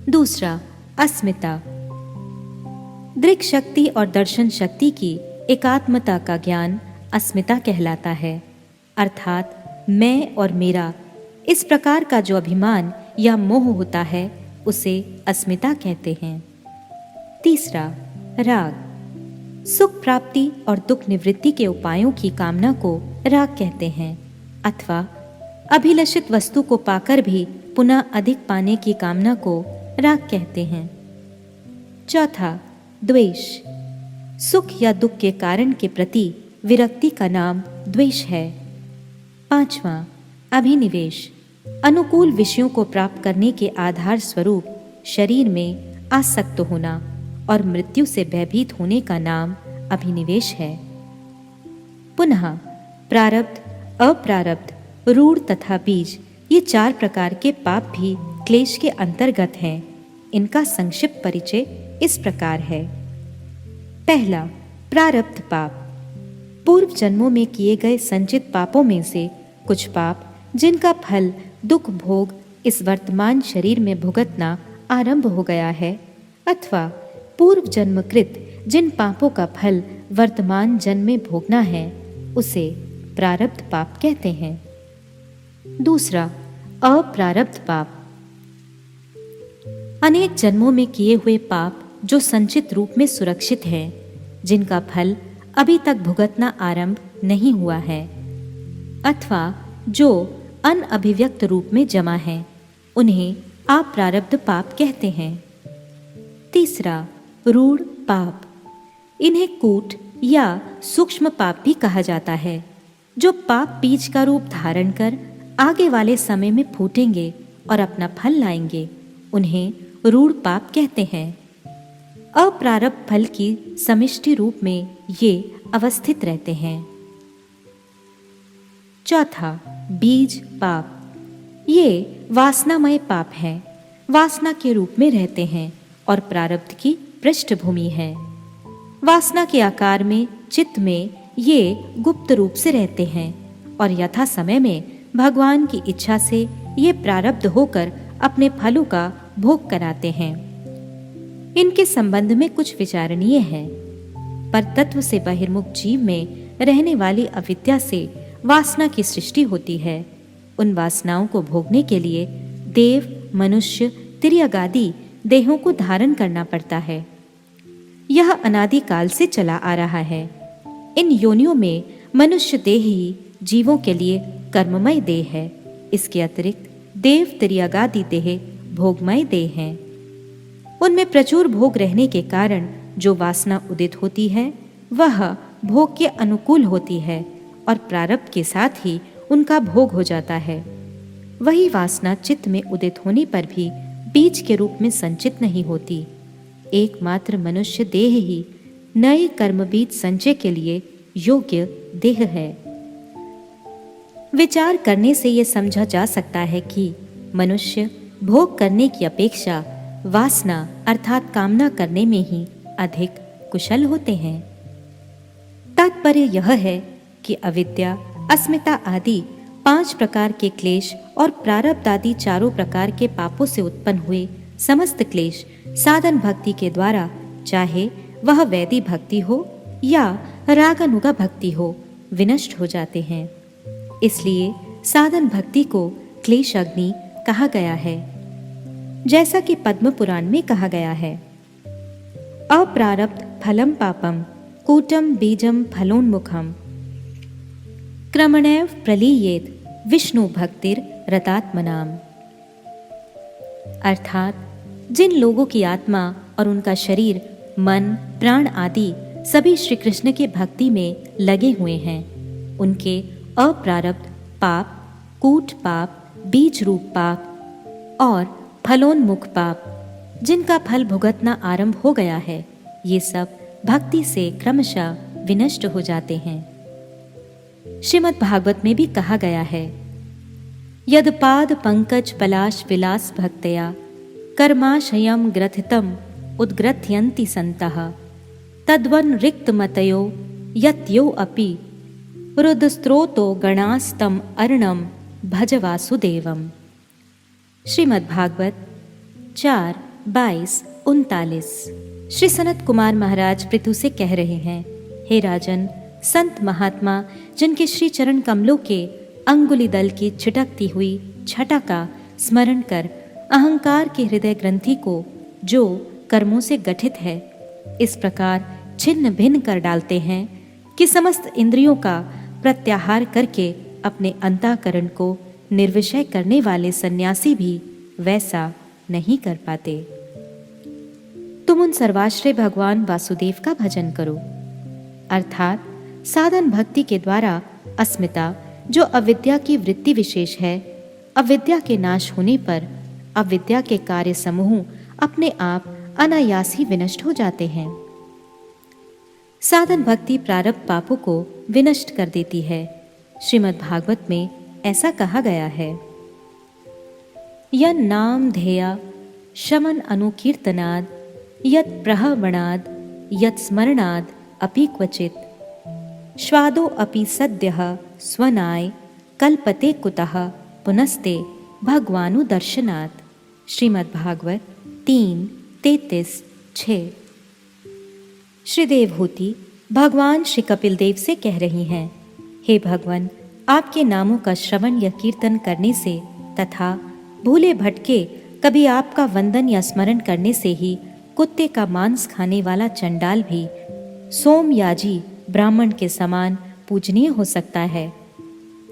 दूसरा, अस्मिता, दृक् शक्ति और दर्शन शक्ति की एकात्मता का ज्ञान अस्मिता कहलाता है। अर्थात मैं और मेरा इस प्रकार का जो अभिमान या मोह होता है उसे अस्मिता कहते हैं। तीसरा, राग, सुख प्राप्ति और दुख निवृत्ति के उपायों की कामना को राग कहते हैं, अथवा अभिलषित वस्तु को पाकर भी पुनः अधिक पाने की कामना को राग कहते हैं। चौथा, द्वेष, सुख या दुख के कारण के प्रति विरक्ति का नाम द्वेष है। पांचवा, अभिनिवेश, अनुकूल विषयों को प्राप्त करने के आधार स्वरूप शरीर में आसक्त होना और मृत्यु से भयभीत होने का नाम अभिनिवेश है। पुनः प्रारब्ध, अप्रारब्ध, रूढ़ तथा बीज, ये 4 प्रकार के पाप भी क्लेश के अंतर्गत हैं। इनका संक्षिप्त परिचय इस प्रकार है। पहला, प्रारब्ध पाप, पूर्व जन्मों में किए गए संचित पापों में से कुछ पाप जिनका फल दुख भोग इस वर्तमान शरीर में भुगतना आरंभ हो गया है, अथवा पूर्व जन्मकृत जिन पापों का फल वर्तमान जन्म में भोगना है, उसे प्रारब्ध पाप कहते हैं। दूसरा, अप्रारब्ध पाप, अनेक जन्मों में किए हुए पाप जो संचित रूप में सुरक्षित हैं, जिनका फल अभी तक भुगतना आरंभ नहीं हुआ है, अथवा जो अनअभिव्यक्त रूप में जमा है, उन्हें अप्रारब्ध पाप कहते हैं। तीसरा, रूढ़ पाप, इन्हें कूट या सूक्ष्म पाप भी कहा जाता है, जो पाप बीज का रूप धारण कर आगे वाले समय में फूटेंगे और अपना फल लाएंगे, उन्हें रूढ़ पाप कहते हैं। अप्रारब्ध फल की समिष्टि रूप में ये अवस्थित रहते हैं। चौथा, बीज पाप, ये वासनामय पाप हैं, वासना के रूप में रहते हैं और प्रारब्ध की पृष्ठभूमि है। वासना के आकार में चित्त में ये गुप्त रूप से रहते हैं और यथा समय में भगवान की इच्छा से ये प्रारब्ध होकर अपने फलों का भोग कराते हैं। इनके संबंध में कुछ विचारणीय है। पर तत्व से बहिर्मुख जीव में रहने वाली अविद्या से वासना की सृष्टि होती है। उन वासनाओं को भोगने के लिए देव, मनुष्य, तिर्यगादि देहों को धारण करना पड़ता है। यह अनादिकाल से चला आ रहा है। इन योनियों में मनुष्य देह ही जीवों के लिए कर्ममय देह है। इसके अतिरिक्त देव, तिर्यगादि देह भोगमय देह हैं। उनमें प्रचुर भोग रहने के कारण जो वासना उदित होती है वह भोग के अनुकूल होती है और प्रारब्ध के साथ ही उनका भोग हो जाता है। वही वासना चित्त में उदित होने पर भी बीज के रूप में संचित नहीं होती। एकमात्र मनुष्य देह ही नए कर्म बीज संचय के लिए योग्य देह है। विचार करने से यह समझा जा सकता है कि मनुष्य भोग करने की अपेक्षा वासना अर्थात कामना करने में ही अधिक कुशल होते हैं। तात्पर्य यह है कि अविद्या, अस्मिता आदि 5 प्रकार के क्लेश और प्रारब्ध आदि 4 प्रकार के पापों से उत्पन्न हुए समस्त क्लेश साधन भक्ति के द्वारा, चाहे वह वैदी भक्ति हो या रागानुगा भक्ति हो, विनष्ट हो जाते हैं। इसलिए साधन भक्ति को क्लेश अग्नि कहा गया है। जैसा कि पद्म पुराण में कहा गया है, अप्रारब्ध फलम पापम कूटम बीजम फलोन्मुखम क्रमणैव प्रलीयेत विष्णु भक्तिर रतात्मनाम। अर्थात जिन लोगों की आत्मा और उनका शरीर, मन, प्राण आदि सभी श्री कृष्ण के भक्ति में लगे हुए हैं, उनके अप्रारब्ध पाप, कूट पाप, बीज रूप पाप और फलोन्मुख पाप, जिनका फल भुगतना आरंभ हो गया है, ये सब भक्ति से क्रमशः विनष्ट हो जाते हैं। श्रीमद् भागवत में भी कहा गया है, यद पाद पंकज पलाश विलास भक्तया कर्माशयम ग्रथितम उद्ग्रथयन्ति संतः तद्वन रिक्त मतयो यत्यो अपि रुद्रस्त्रोतो गणास्तम अर्णम भज वासुदेवम। श्रीमद् भागवत 4:22-39। श्री सनत कुमार महाराज पृथु से कह रहे हैं, हे राजन, संत महात्मा जिनके श्री चरण कमलों के अंगुली दल की छिटकती हुई छटा का स्मरण कर अहंकार के हृदय ग्रंथि को, जो कर्मों से गठित है, इस प्रकार छिन्न भिन्न कर डालते हैं कि समस्त इंद्रियों का प्रत्याहार करके अपने अंतःकरण को निर्विषय करने वाले सन्यासी भी वैसा नहीं कर पाते। तुम उन सर्वाश्रय भगवान वासुदेव का भजन करो। अर्थात साधन भक्ति के द्वारा अस्मिता, जो अविद्या की वृत्ति विशेष है, अविद्या के नाश होने पर अविद्या के कार्य समूह अपने आप अनायास ही विनष्ट हो जाते हैं। साधन भक्ति प्रारब्ध पापों को विनष्ट कर देती है। श्रीमद् भागवत में ऐसा कहा गया है, यन नाम ध्येया शमन अनुकीर्तनाद यत प्रहवणाद यत स्मरणाद अपि क्वचित श्वादो अपि सद्यः स्वनाय कल्पते कुतः पुनस्ते भगवानु दर्शनात्। श्रीमद् भागवत 3:33-6। श्री देवहूति भगवान श्री कपिल देव से कह रही हैं, हे भगवान, आपके नामों का श्रवण या कीर्तन करने से तथा भूले भटके कभी आपका वंदन या स्मरण करने से ही कुत्ते का मांस खाने वाला चंडाल भी सोमयाजी ब्राह्मण के समान पूजनीय हो सकता है।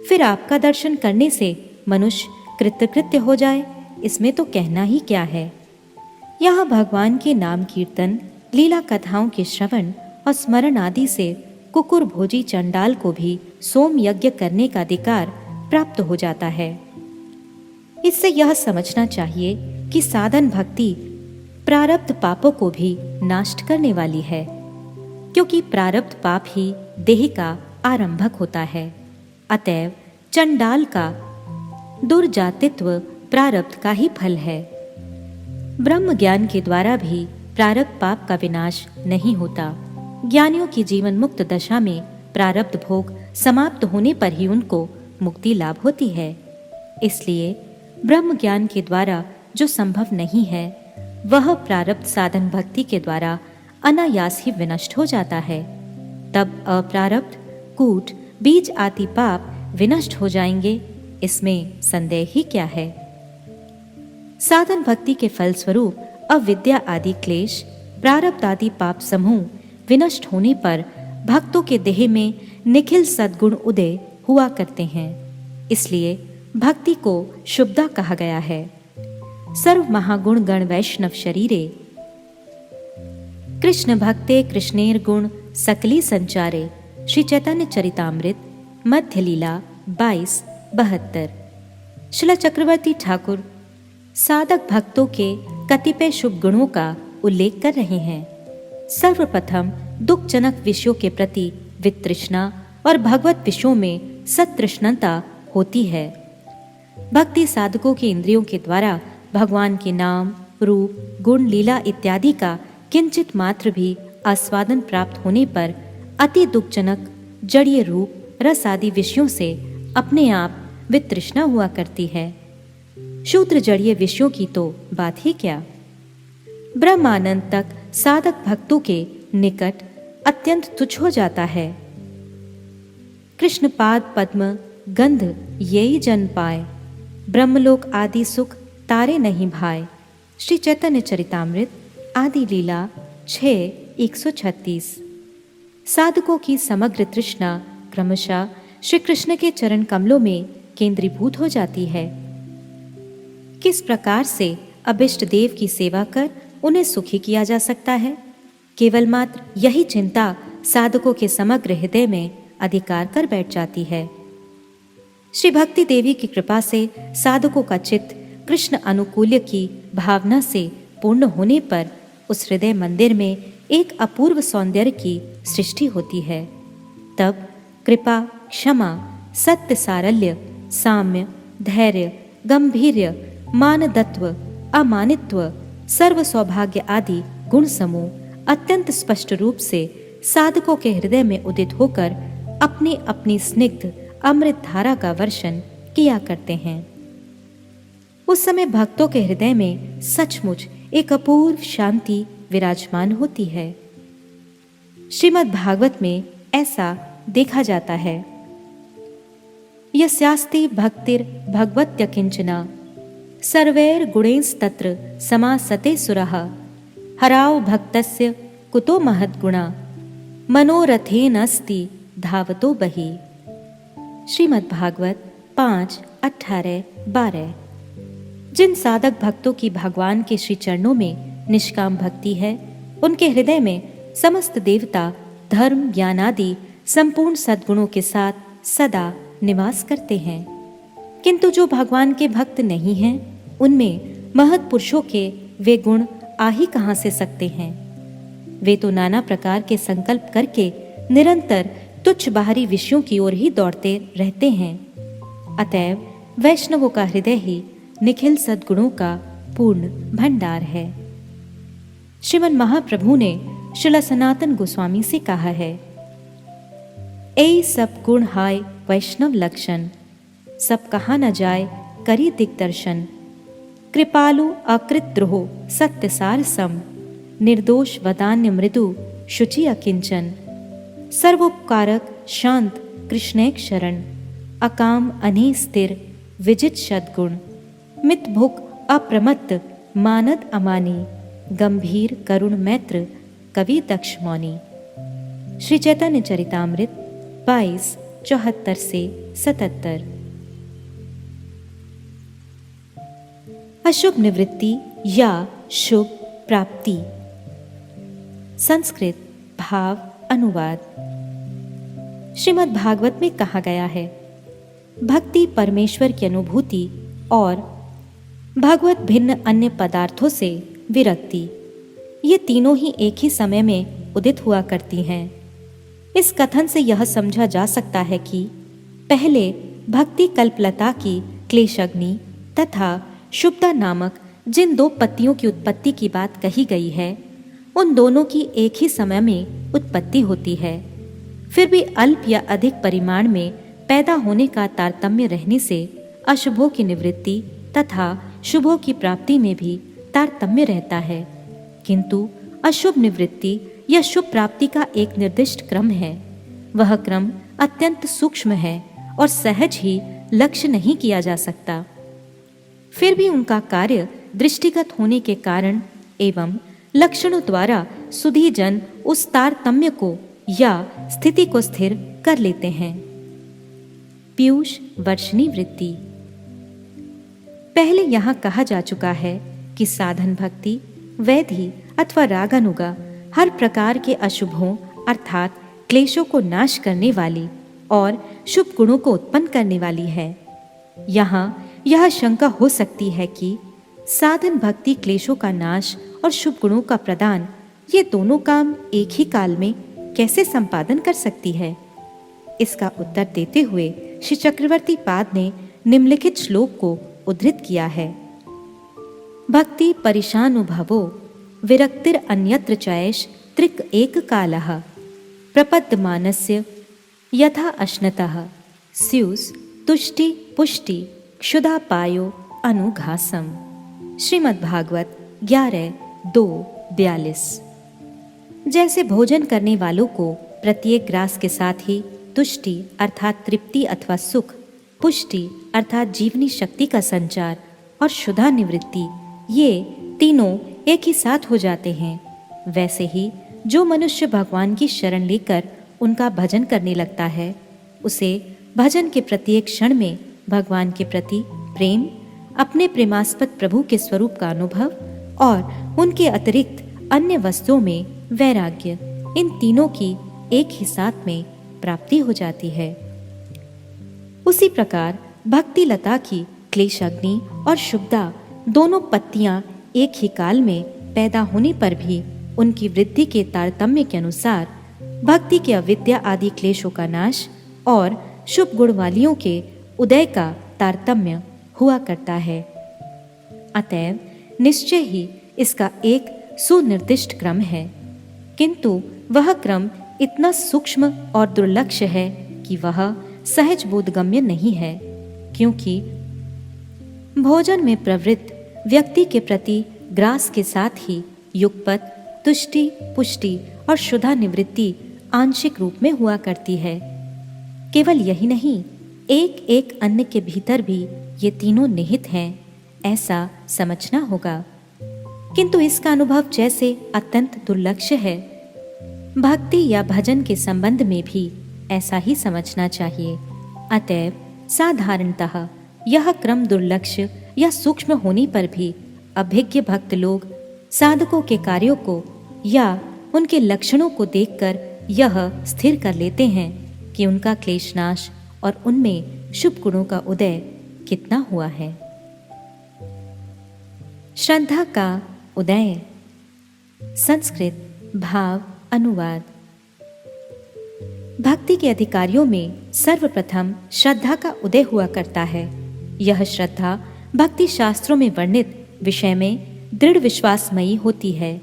फिर आपका दर्शन करने से मनुष्य कृतकृत्य हो जाए, इसमें तो कहना ही क्या है। यहाँ भगवान के नाम कीर्तन, लीला कथाओं के श्रवण और स्मरण आदि से कुकुर भोजी चंडाल को भी सोम यज्ञ करने का अधिकार प्राप्त हो जाता है। इससे यह समझना चाहिए कि साधन भक्ति प्रारब्ध पापों को भी नाश करने वाली है, क्योंकि प्रारब्ध पाप ही देह का आरंभक होता है। अतएव चंडाल का दुर्जातित्व प्रारब्ध का ही फल है। ब्रह्म ज्ञान के द्वारा भी प्रारब्ध पाप का विनाश नहीं होता। ज्ञानियों की जीवन मुक्त दशा में प्रारब्ध भोग समाप्त होने पर ही उनको मुक्ति लाभ होती है। इसलिए ब्रह्म ज्ञान के द्वारा जो संभव नहीं है, वह प्रारब्ध साधन भक्ति के द्वारा अनायास ही विनष्ट हो जाता है। तब अप्रारब्ध, कूट, बीज आदि पाप विनष्ट हो जाएंगे, इसमें संदेह ही क्या है। साधन भक्ति के फलस्वरूप अविद्या आदि क्लेश, प्रारब्ध आदि पाप समूह विनष्ट होने पर भक्तों के देह में निखिल सद्गुण उदय हुआ करते हैं। इसलिए भक्ति को शुभदा कहा गया है। सर्व महागुण गण वैष्णव शरीरे कृष्ण भक्ते कृष्णेर गुण सकली संचारे। श्री चैतन्य चरितामृत मध्य लीला 22:72। श्रील चक्रवर्ती ठाकुर साधक भक्तों के कतिपय शुभ गुणों का उल्लेख कर रहे हैं। सर्वप्रथम दुखजनक विषयों के प्रति वितृष्णा और भगवत विषयों में सतृष्णता होती है। भक्ति साधकों के इंद्रियों के द्वारा भगवान के नाम, रूप, गुण, लीला इत्यादि का किंचित मात्र भी आस्वादन प्राप्त होने पर अति दुखजनक जड़ीय रूप रस आदि विषयों से अपने आप वितृष्णा हुआ करती है। शूद्र जड़ीय विषयों की तो बात ही क्या। ब्रह्मानंद तक साधक भक्तों के निकट अत्यंत तुच्छ हो जाता है। कृष्ण पाद पद्म गंध यही जन पाए, ब्रह्मलोक आदि सुख तारे नहीं भाए। श्री चैतन्य चरितामृत आदि लीला 6:136। साधकों की समग्र तृष्णा क्रमशः श्री कृष्ण के चरण कमलों में केंद्रीभूत हो जाती है। किस प्रकार से अभिष्ट देव की सेवा कर उन्हें सुखी किया जा सकता है, केवल मात्र यही चिंता साधकों के समग्र हृदय में अधिकार कर बैठ जाती है। श्री भक्ति देवी की कृपा से साधकों का चित्त कृष्ण अनुकूल्य की भावना से पूर्ण होने पर उस हृदय मंदिर में एक अपूर्व सौंदर्य की सृष्टि होती है। तब कृपा, क्षमा, सत्य, सारल्य, साम्य, धैर्य, गंभीर्य, मानदत्व, अमानित्व, सर्व सौभाग्य आदि गुण समूह अत्यंत स्पष्ट रूप से साधकों के हृदय में उदित होकर अपनी अपनी स्निग्ध अमृत धारा का वर्षण किया करते हैं। उस समय भक्तों के हृदय में सचमुच एक अपूर्व शांति विराजमान होती है। श्रीमद् भागवत में ऐसा देखा जाता है। यस्यास्ति भक्तिर् भगवत्य किंचना सर्वैर गुणैस्तत्र समासते सुरः हराव भक्तस्य कुतो महद्गुणा मनोरथेन अस्ति धावतो बहि। श्रीमद् भागवत 5:18-12। जिन साधक भक्तों की भगवान के श्री चरणों में निष्काम भक्ति है, उनके हृदय में समस्त देवता धर्म ज्ञान आदि संपूर्ण सद्गुणों के साथ सदा निवास करते हैं। किंतु जो भगवान के भक्त नहीं हैं, उनमें महत् पुरुषों के वे गुण आ ही कहाँ से सकते हैं। वे तो नाना प्रकार के संकल्प करके निरंतर तुच्छ बाहरी विषयों की ओर ही दौड़ते रहते हैं। अतएव वैष्णवों का हृदय ही निखिल सद्गुणों का पूर्ण भंडार है। श्रीमन महाप्रभु ने श्रील सनातन गोस्वामी से कहा है, ऐ सब गुण हाय वैष्णव लक्षण, सब कहा न जाए करी दिग्दर्शन। कृपालु अकृत द्रोह सत्य सार सम, निर्दोष वदान्य मृदु शुचि अकिंचन। सर्वोपकारक शांत कृष्णैक शरण, अकाम अनी स्थिर विजित सद्गुण। मित भुक अप्रमत्त मानद अमानी, गंभीर करुण मैत्र कवि दक्ष मौनी। श्री चैतन्य चरितामृत 22:74-77। अशुभ निवृत्ति या शुभ प्राप्ति। संस्कृत भाव अनुवाद। श्रीमद् भागवत में कहा गया है, भक्ति परमेश्वर की अनुभूति और भगवत भिन्न अन्य पदार्थों से विरक्ति, ये तीनों ही एक ही समय में उदित हुआ करती हैं। इस कथन से यह समझा जा सकता है कि पहले भक्ति कल्पलता की क्लेशग्नि तथा शुभदा नामक जिन दो पत्तियों की उत्पत्ति की बात कही गई है, उन दोनों की एक ही समय में उत्पत्ति होती है। फिर भी अल्प या अधिक परिमाण में पैदा होने का तारतम्य रहने से अशुभों की निवृत्ति तथा शुभों की प्राप्ति में भी तारतम्य रहता है। किंतु अशुभ निवृत्ति या शुभ प्राप्ति का एक निर्दिष्ट क्रम है। वह क्रम अत्यंत सूक्ष्म है और सहज ही लक्ष्य नहीं किया जा सकता। फिर भी उनका कार्य दृष्टिगत होने के कारण एवं लक्षणों द्वारा सुधी जन उस तारतम्य को या स्थिति को स्थिर कर लेते हैं। पीयूष वर्षणी वृत्ति। पहले यहाँ कहा जा चुका है कि साधन भक्ति, वैधि अथवा रागानुगा हर प्रकार के अशुभों अर्थात क्लेशों को नाश करने वाली और शुभ गुणों को उत्पन्न करने वाली है। यहाँ यह शंका हो सकती है कि साधन भक्ति क्लेशों का नाश और शुभ गुणों का प्रदान, ये दोनों काम एक ही काल में कैसे संपादन कर सकती है। इसका उत्तर देते हुए श्री चक्रवर्ती पाद ने निम्नलिखित श्लोक को उद्धृत किया है। भक्ति परिशानुभवो विरक्तिर अन्यत्र चैश त्रिक एक कालः। प्रपद्यमानस्य यथा अश्नतः स्युस् तुष्टि पुष्टि क्षुधापायो अनुघासम। श्रीमद्भागवत 11:2-42। जैसे भोजन करने वालों को प्रत्येक ग्रास के साथ ही तुष्टि अर्थात तृप्ति अथवा सुख, पुष्टि अर्थात जीवनी शक्ति का संचार और क्षुधा निवृत्ति, ये तीनों एक ही साथ हो जाते हैं, वैसे ही जो मनुष्य भगवान की शरण लेकर उनका भजन करने लगता है, उसे भजन के प्रत्येक क्षण में भगवान के प्रति प्रेम, अपने प्रेमास्पद प्रभु के स्वरूप का अनुभव और उनके अतिरिक्त अन्य वस्तुओं में वैराग्य, इन तीनों की एक ही साथ में प्राप्ति हो जाती है। उसी प्रकार भक्ति लता की क्लेश अग्नि और शुभदा दोनों पत्तियां एक ही काल में पैदा होने पर भी उनकी वृद्धि के तारतम्य के अनुसार भक्ति के अविद्या आदि क्लेशों का नाश और शुभ गुण वालियों के उदय का तारतम्य हुआ करता है। अतएव निश्चय ही इसका एक सुनिर्दिष्ट क्रम है, किंतु वह क्रम इतना सूक्ष्म और दुर्लक्ष्य है कि वह सहज बोधगम्य नहीं है, क्योंकि भोजन में प्रवृत्त व्यक्ति के प्रति ग्रास के साथ ही युगपत, तुष्टि, पुष्टि और क्षुधा निवृत्ति आंशिक रूप में हुआ करती है। केवल यही नहीं, एक एक अन्न के भीतर भी ये तीनों निहित हैं, ऐसा समझना होगा। किंतु इसका अनुभव जैसे अत्यंत दुर्लक्ष्य है, भक्ति या भजन के संबंध में भी ऐसा ही समझना चाहिए। अतएव साधारणतः यह क्रम दुर्लक्ष्य या सूक्ष्म होने पर भी अभिज्ञ भक्त लोग साधकों के कार्यों को या उनके लक्षणों को देखकर यह स्थिर कर लेते हैं कि उनका क्लेशनाश और उनमें शुभ गुणों का उदय कितना हुआ है। श्रद्धा का उदय। संस्कृत भाव अनुवाद। भक्ति के अधिकारियों में सर्वप्रथम श्रद्धा का उदय हुआ करता है। यह श्रद्धा भक्ति शास्त्रों में वर्णित विषय में दृढ़ विश्वासमयी होती है।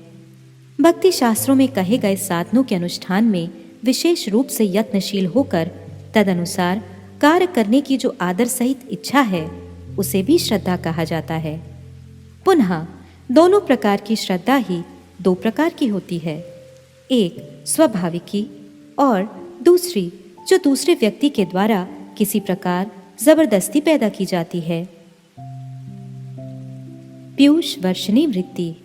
भक्ति शास्त्रों में कहे गए साधनों के अनुष्ठान में विशेष रूप से यत्नशील होकर तदनुसार कार्य करने की जो आदर सहित इच्छा है, उसे भी श्रद्धा कहा जाता है। पुनः दोनों प्रकार की श्रद्धा ही दो प्रकार की होती है, एक स्वाभाविकी और दूसरी जो दूसरे व्यक्ति के द्वारा किसी प्रकार जबरदस्ती पैदा की जाती है। पीयूष वर्षिणी वृत्ति।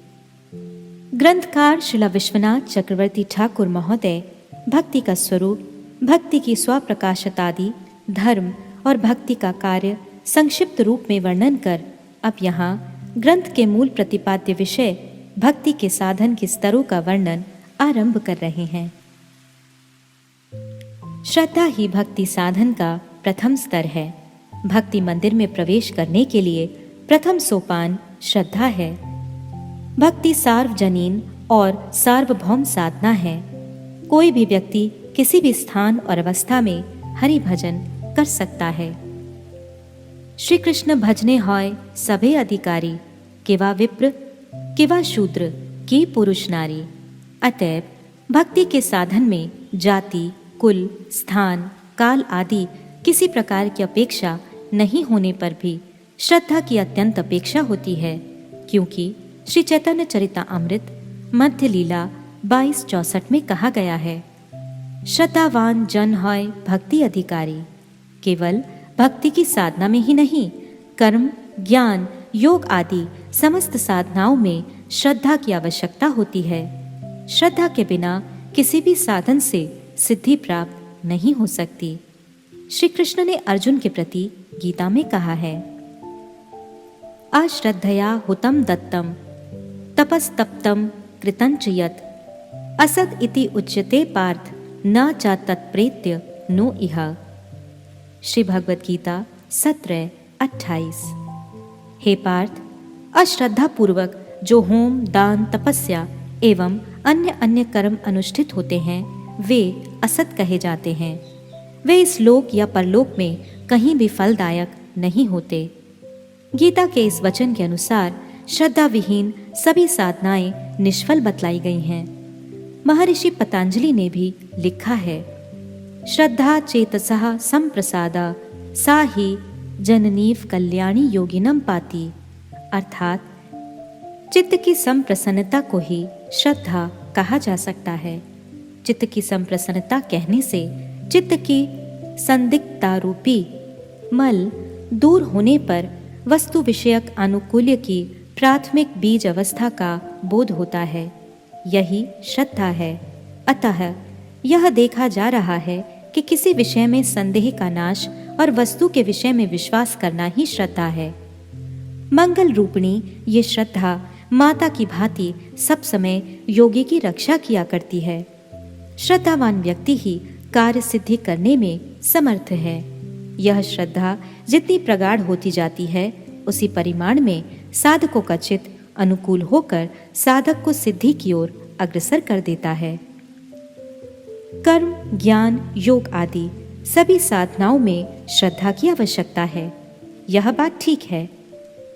ग्रंथकार श्रीला विश्वनाथ चक्रवर्ती ठाकुर महोदय भक्ति का स्वरूप, भक्ति की स्वप्रकाशतादि, धर्म और भक्ति का कार्य संक्षिप्त रूप में वर्णन कर अब यहाँ ग्रंथ के मूल प्रतिपाद्य विषय भक्ति के साधन के स्तरों का वर्णन आरंभ कर रहे हैं। श्रद्धा ही भक्ति साधन का प्रथम स्तर है। भक्ति मंदिर में प्रवेश करने के लिए प्रथम सोपान श्रद्धा है। भक्ति सार्वजनीन और सार्वभौम साधना है। कोई भी व्यक्ति किसी भी स्थान और अवस्था में हरि भजन कर सकता है। श्री कृष्ण भजने होय सभे अधिकारी, केवा विप्र केवा शूद्र की पुरुष नारी। अतएव भक्ति के साधन में जाति, कुल, स्थान, काल आदि किसी प्रकार की अपेक्षा नहीं होने पर भी श्रद्धा की अत्यंत अपेक्षा होती है, क्योंकि श्री चैतन्य चरितामृत मध्य लीला 22:64 में कहा गया है, श्रद्धावान जन होय भक्ति अधिकारी। केवल भक्ति की साधना में ही नहीं, कर्म, ज्ञान, योग आदि समस्त साधनाओं में श्रद्धा की आवश्यकता होती है। श्रद्धा के बिना किसी भी साधन से सिद्धि प्राप्त नहीं हो सकती। श्री कृष्ण ने अर्जुन के प्रति गीता में कहा है, अश्रद्धया हुतम दत्तम तपस्तप्तम कृतंच यत् असद इति उच्यते पार्थ न च तत्प्रेत्य नो इह। श्री भगवत गीता 17:28। हे पार्थ, अश्रद्धा पूर्वक जो होम, दान, तपस्या एवं अन्य अन्य कर्म अनुष्ठित होते हैं, वे असत कहे जाते हैं। वे इस लोक या परलोक में कहीं भी फलदायक नहीं होते। गीता के इस वचन के अनुसार श्रद्धा विहीन सभी साधनाएं निष्फल बतलाई गई हैं। महर्षि पतंजलि ने भी लिखा है, श्रद्धा चेतसः संप्रसादा सा ही जननीव कल्याणी योगिनम पाती। अर्थात चित्त की संप्रसन्नता को ही श्रद्धा कहा जा सकता है। चित्त की संप्रसन्नता कहने से चित्त की संदिग्धता रूपी मल दूर होने पर वस्तु विषयक आनुकूल्य की प्राथमिक बीज अवस्था का बोध होता है। यही श्रद्धा है। अतः यह देखा जा रहा है कि किसी विषय में संदेह का नाश और वस्तु के विषय में विश्वास करना ही श्रद्धा है। मंगल रूपिणी ये श्रद्धा माता की भांति सब समय योगी की रक्षा किया करती है। श्रद्धावान व्यक्ति ही कार्य सिद्धि करने में समर्थ है। यह श्रद्धा जितनी प्रगाढ़ होती जाती है उसी परिमाण में साधकों का चित्त अनुकूल होकर साधक को सिद्धि की ओर अग्रसर कर देता है। कर्म, ज्ञान, योग आदि सभी साधनाओं में श्रद्धा की आवश्यकता है। यह बात ठीक है,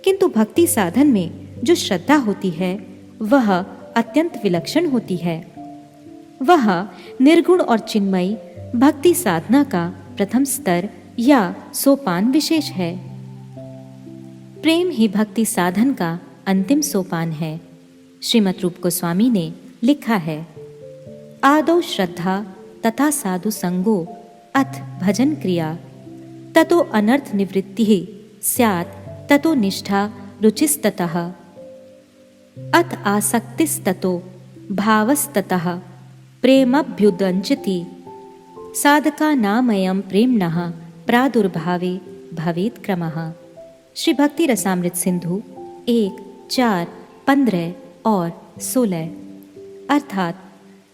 किंतु भक्ति साधन में जो श्रद्धा होती है वह अत्यंत विलक्षण होती है। वह निर्गुण और चिन्मयी भक्ति साधना का प्रथम स्तर या सोपान विशेष है। प्रेम ही भक्ति साधन का अंतिम सोपान है। श्रीमद् रूप गोस्वामी ने लिखा है, आदौ श्रद्धा तथा साधु संगो अथ भजन क्रिया ततो अनर्थ निवृत्ति स्यात् ततो निष्ठा रुचिस्ततः अथ आसक्तिस्ततो भावस्ततः प्रेमभ्युदञ्चति साधका नामयं प्रेम्णः प्रादुर्भावे भवेत् क्रमः। श्री भक्ति रसामृत सिंधु 1, 4, 15 और 16। अर्थात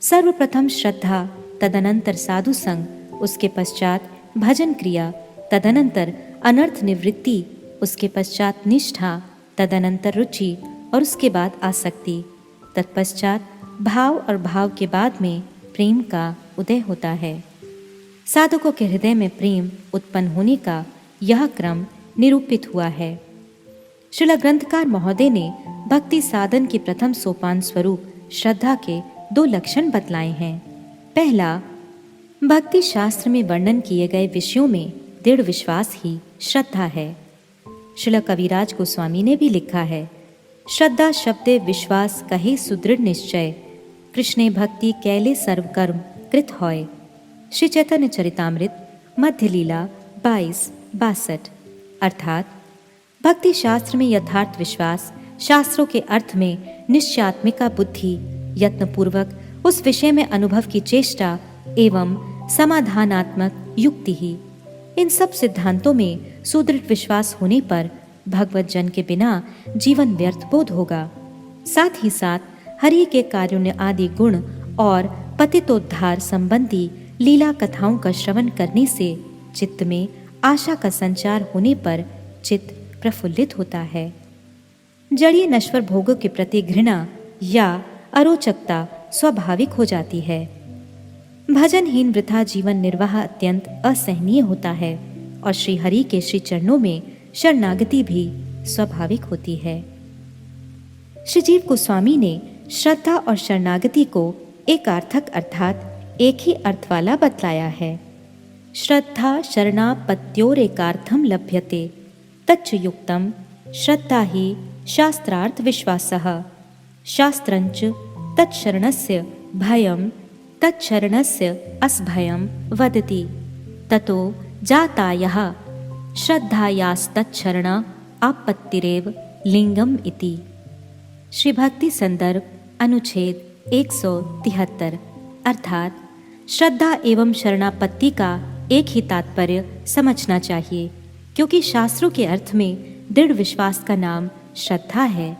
सर्वप्रथम श्रद्धा, तदनंतर साधु संग, उसके पश्चात भजन क्रिया, तदनंतर अनर्थ निवृत्ति, उसके पश्चात निष्ठा, तदनंतर रुचि और उसके बाद आसक्ति, तत्पश्चात भाव और भाव के बाद में प्रेम का उदय होता है। साधकों के हृदय में प्रेम उत्पन्न होने का यह क्रम निरूपित हुआ है। श्रील ग्रंथकार महोदय ने भक्ति साधन के प्रथम सोपान स्वरूप श्रद्धा के 2 लक्षण बतलाए हैं। पहला, भक्ति शास्त्र में वर्णन किए गए विषयों में दृढ़ विश्वास ही श्रद्धा है। श्रील कविराज गोस्वामी ने भी लिखा है, श्रद्धा शब्दे विश्वास कहे सुदृढ़ निश्चय, कृष्णे भक्ति कैले सर्वकर्म कृत होय। श्री चैतन्य चरितामृत मध्य लीला 22-62। अर्थात भक्ति शास्त्र में यथार्थ विश्वास, शास्त्रों के अर्थ में निश्चयात्मिका बुद्धि, यत्नपूर्वक उस विषय में अनुभव की चेष्टा एवं समाधानात्मक युक्ति ही, इन सब सिद्धांतों में सुदृढ़ विश्वास होने पर भगवत जन के बिना जीवन व्यर्थ बोध होगा। साथ ही साथ हरि के कारुण्य आदि गुण और पतितोद्धार संबंधी लीला कथाओं का श्रवण करने से चित्त में आशा का संचार होने पर चित्त प्रफुल्लित होता है। जड़ीय नश्वर भोगों के प्रति घृणा या अरोचकता स्वाभाविक हो जाती है। भजनहीन वृथा जीवन निर्वाह अत्यंत असहनीय होता है और श्री हरि के श्री चरणों में शरणागति भी स्वाभाविक होती है। श्री जीव गोस्वामी ने श्रद्धा और शरणागति को एकार्थक अर्थात एक ही अर्थ वाला बतलाया है। श्रद्धा शरणापत्योरेकार्थम लभ्यते तच्च युक्तम श्रद्धा ही शास्त्रार्थ विश्वासः शास्त्रञ्च तत्शरणस्य भयं तत्शरणस्य असभयं वदति ततो जातायः श्रद्धायास्तच्छरण आपत्तिरेव लिंगम इति। श्री भक्ति संदर्भ अनुच्छेद 173। अर्थात श्रद्धा एवं शरणापत्ति का एक ही तात्पर्य समझना चाहिए, क्योंकि शास्त्रों के अर्थ में दृढ़ विश्वास का नाम श्रद्धा है।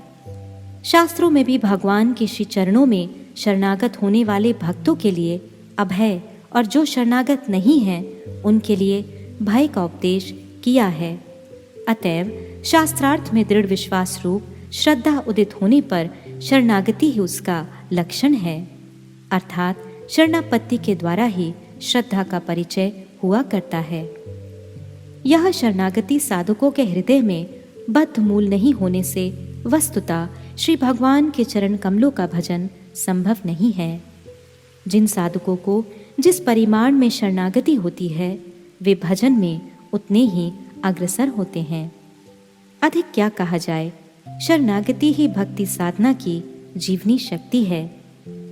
शास्त्रों में भी भगवान के श्री चरणों में शरणागत होने वाले भक्तों के लिए अभय और जो शरणागत नहीं हैं उनके लिए भय का उपदेश किया है। अतएव शास्त्रार्थ में दृढ़ विश्वास रूप श्रद्धा उदित होने पर शरणागति ही उसका लक्षण है। अर्थात शरणापत्ति के द्वारा ही श्रद्धा का परिचय हुआ करता है। यह शरणागति साधकों के हृदय में बद्ध मूल नहीं होने से वस्तुतः श्री भगवान के चरण कमलों का भजन संभव नहीं है। जिन साधकों को जिस परिमाण में शरणागति होती है वे भजन में उतने ही अग्रसर होते हैं। अधिक क्या कहा जाए, शरणागति ही भक्ति साधना की जीवनी शक्ति है।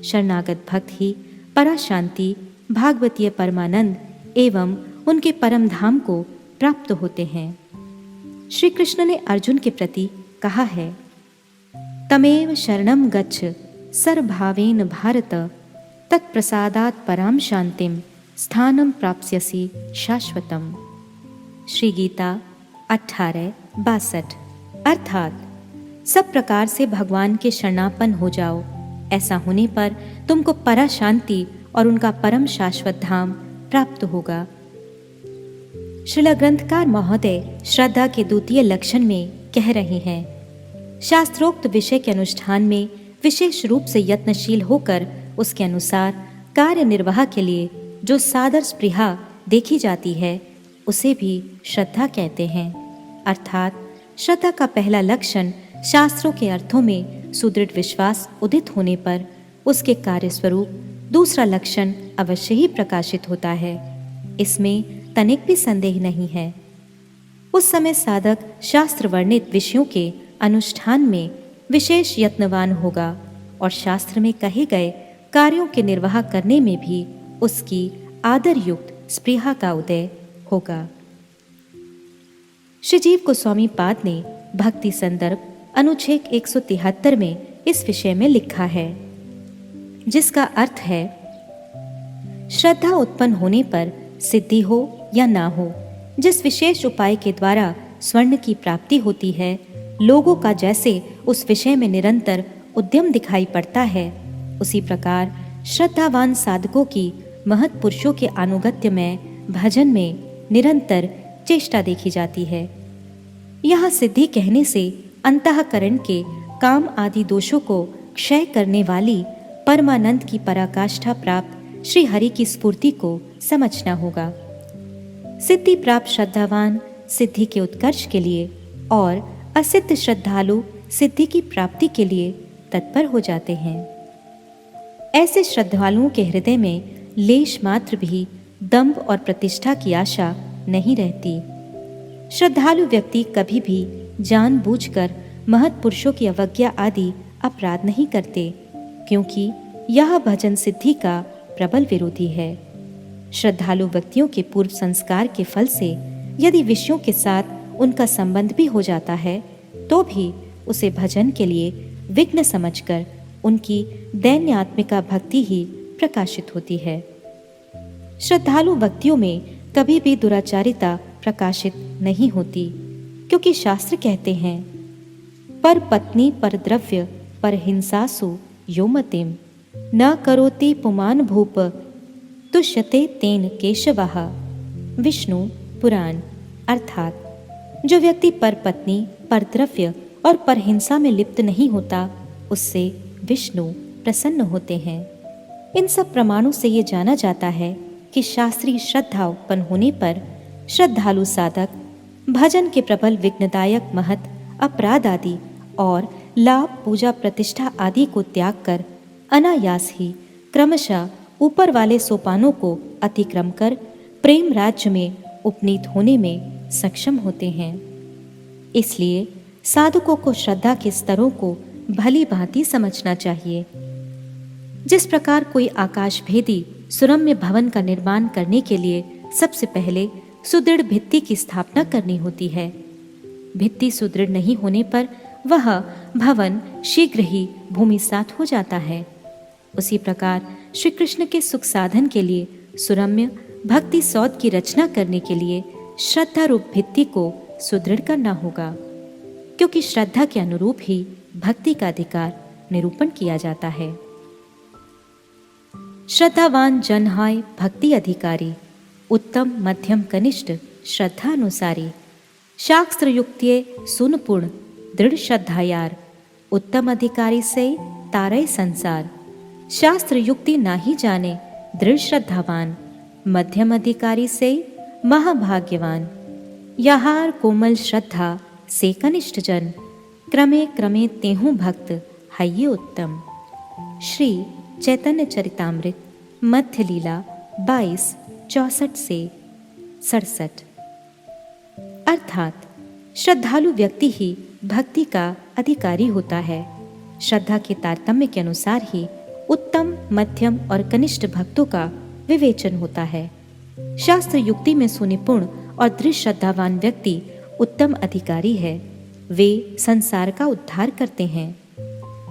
शरणागत भक्त ही पराशांति, भागवतीय परमानंद एवं उनके परम धाम को प्राप्त होते हैं। श्री कृष्ण ने अर्जुन के प्रति कहा है, तमेव शरणं गच्छ सर्वभावेन भारत, तत्प्रसादात् पराम शांतिम स्थानं प्राप्स्यसि शाश्वतम। श्री गीता 18:62। अर्थात सब प्रकार से भगवान के शरणापन्न हो जाओ, ऐसा होने पर तुमको परा शांति और उनका परम शाश्वत धाम प्राप्त होगा। श्रील ग्रंथकार महोदय श्रद्धा के द्वितीय लक्षण में कह रहे हैं, शास्त्रोक्त विषय के अनुष्ठान में विशेष रूप से यत्नशील होकर उसके अनुसार कार्य निर्वाह के लिए जो सादर स्पृहा देखी जाती है उसे भी श्रद्धा कहते हैं। अर्थात श्रद्धा का पहला लक्षण शास्त्रों के अर्थों में सुदृढ़ विश्वास उदित होने पर उसके कार्य स्वरूप दूसरा लक्षण अवश्य ही प्रकाशित होता है। इसमें तनिक भी संदेह नहीं है। उस समय साधक शास्त्र वर्णित विषयों के अनुष्ठान में विशेष यत्नवान होगा और शास्त्र में कहे गए कार्यों के निर्वाह करने में भी उसकी आदर युक्त स्पृहा का उदय होगा। श्री जीव गोस्वामी पाद ने भक्ति संदर्भ अनुच्छेद 173 में इस विषय में लिखा है, जिसका अर्थ है, श्रद्धा उत्पन्न होने पर सिद्धि हो या ना हो, जिस विशेष उपाय के द्वारा स्वर्ण की प्राप्ति होती है, लोगों का जैसे उस विषय में निरंतर उद्यम दिखाई पड़ता है, उसी प्रकार श्रद्धावान साधकों की महत् पुरुषों के अनुगत्य में भजन में निरंतर चेष्टा देखी जाती है। यहाँ सिद्धि कहने से अंतःकरण के काम आदि दोषों को क्षय करने वाली परमानंद की पराकाष्ठा प्राप्त श्री हरि की स्फूर्ति को समझना होगा। सिद्धि प्राप्त श्रद्धावान सिद्धि के उत्कर्ष के लिए और असिद्ध श्रद्धालु सिद्धि की प्राप्ति के लिए तत्पर हो जाते हैं। ऐसे श्रद्धालुओं के हृदय में लेश मात्र भी दंभ और प्रतिष्ठा की आशा नहीं रहती। श्रद्धालु व्यक्ति कभी भी जानबूझकर महत् पुरुषों की अवज्ञा आदि अपराध नहीं करते, क्योंकि यह भजन सिद्धि का प्रबल विरोधी है। श्रद्धालु व्यक्तियों के पूर्व संस्कार के फल से यदि विषयों के साथ उनका संबंध भी हो जाता है तो भी उसे भजन के लिए विघ्न समझकर उनकी दैन्य आत्मिका भक्ति ही प्रकाशित होती है। श्रद्धालु व्यक्तियों में कभी भी दुराचारिता प्रकाशित नहीं होती, क्योंकि शास्त्र कहते हैं, पर पत्नी पर द्रव्य पर हिंसासु योमतिम न करोति पुमान भूप तुष्यते तेन केशवः। विष्णु पुराण। अर्थात जो व्यक्ति पर पत्नी, पर द्रव्य और पर हिंसा में लिप्त नहीं होता, उससे विष्णु प्रसन्न होते हैं। इन सब प्रमाणों से ये जाना जाता है कि शास्त्रीय श्रद्धा उत्पन्न होने पर श्रद्धालु साधक भजन के प्रबल विघ्नदायक महत् अपराध आदि और लाभ, पूजा, प्रतिष्ठा आदि को त्याग कर अनायास ही क्रमशः ऊपर वाले सोपानों को अतिक्रम कर प्रेम राज्य में उपनीत होने में सक्षम होते हैं। इसलिए साधकों को श्रद्धा के स्तरों को भली भांति समझना चाहिए। जिस प्रकार कोई आकाश भेदी सुरम्य भवन का निर्माण करने के लिए सबसे पहले सुदृढ़ भित्ति की स्थापना करनी होती है। भित्ति सुदृढ़ नहीं होने पर वह भवन शीघ्र ही भूमिसात हो जाता है। उसी प्रकार श्री कृष्ण के सुख साधन के लिए सुरम्य भक्ति सौध की रचना करने के लिए श्रद्धा रूप भित्ति को सुदृढ़ करना होगा, क्योंकि श्रद्धा के अनुरूप ही भक्ति का अधिकार निरूपण किया जाता है। श्रद्धावान जन हाय भक्ति अधिकारी, उत्तम मध्यम कनिष्ठ श्रद्धा अनुसारी। शास्त्र युक्तिये सुनपूर्ण दृढ़ श्रद्धायार, उत्तम अधिकारी से तारय संसार। शास्त्र युक्ति नाही जाने दृढ़ श्रद्धावान, मध्यम अधिकारी से महाभाग्यवान। यहार कोमल श्रद्धा से कनिष्ठ जन, क्रमे क्रमे तेहु भक्त हये उत्तम। श्री चैतन्य चरितामृत मध्य लीला 22:64 से 67। अर्थात श्रद्धालु व्यक्ति ही भक्ति का अधिकारी होता है। श्रद्धा के तारतम्य के अनुसार ही उत्तम, मध्यम और कनिष्ठ भक्तों का विवेचन होता है। शास्त्र युक्ति में सुनिपुण और दृढ़ श्रद्धावान व्यक्ति उत्तम अधिकारी है। वे संसार का उद्धार करते हैं।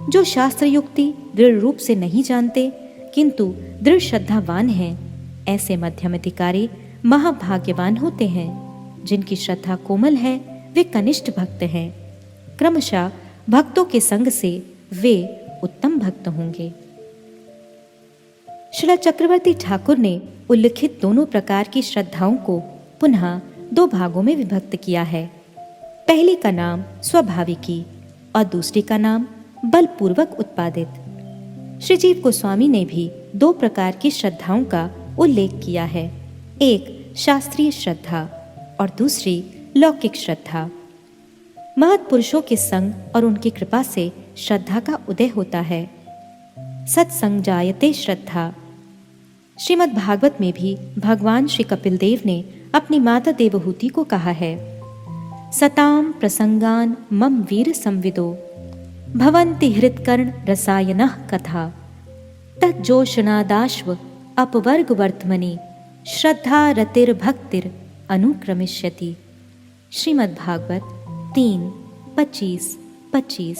जो शास्त्र युक्ति दृढ़ रूप से नहीं जानते किंतु दृढ़ श्रद्धावान हैं, ऐसे मध्यम अधिकारी महाभाग्यवान होते हैं। जिनकी श्रद्धा कोमल है वे कनिष्ठ भक्त हैं। क्रमशः भक्तों के संग से वे उत्तम भक्त होंगे। श्रील चक्रवर्ती ठाकुर ने उल्लिखित दोनों प्रकार की श्रद्धाओं को पुनः 2 भागों में विभक्त किया है। पहली का नाम स्वाभाविकी और दूसरी का नाम बलपूर्वक उत्पादित। श्री जीव गोस्वामी ने भी 2 प्रकार की श्रद्धाओं का उल्लेख किया है, एक शास्त्रीय श्रद्धा और दूसरी लौकिक श्रद्धा। महत्पुरुषों के संग और उनकी कृपा से श्रद्धा का उदय होता है। सत्संग जायते श्रद्धा। श्रीमद् भागवत में भी भगवान श्री कपिल देव ने अपनी माता देवहूति को कहा है, सताम प्रसंगान मम वीर संविदो भवन्ति हृत्कर्ण रसायनः कथा तज्जोषणादाश्व अपवर्ग वर्तमनि श्रद्धा रतिर भक्तिर अनुक्रमिष्यति। श्रीमद् भागवत 3:25-25।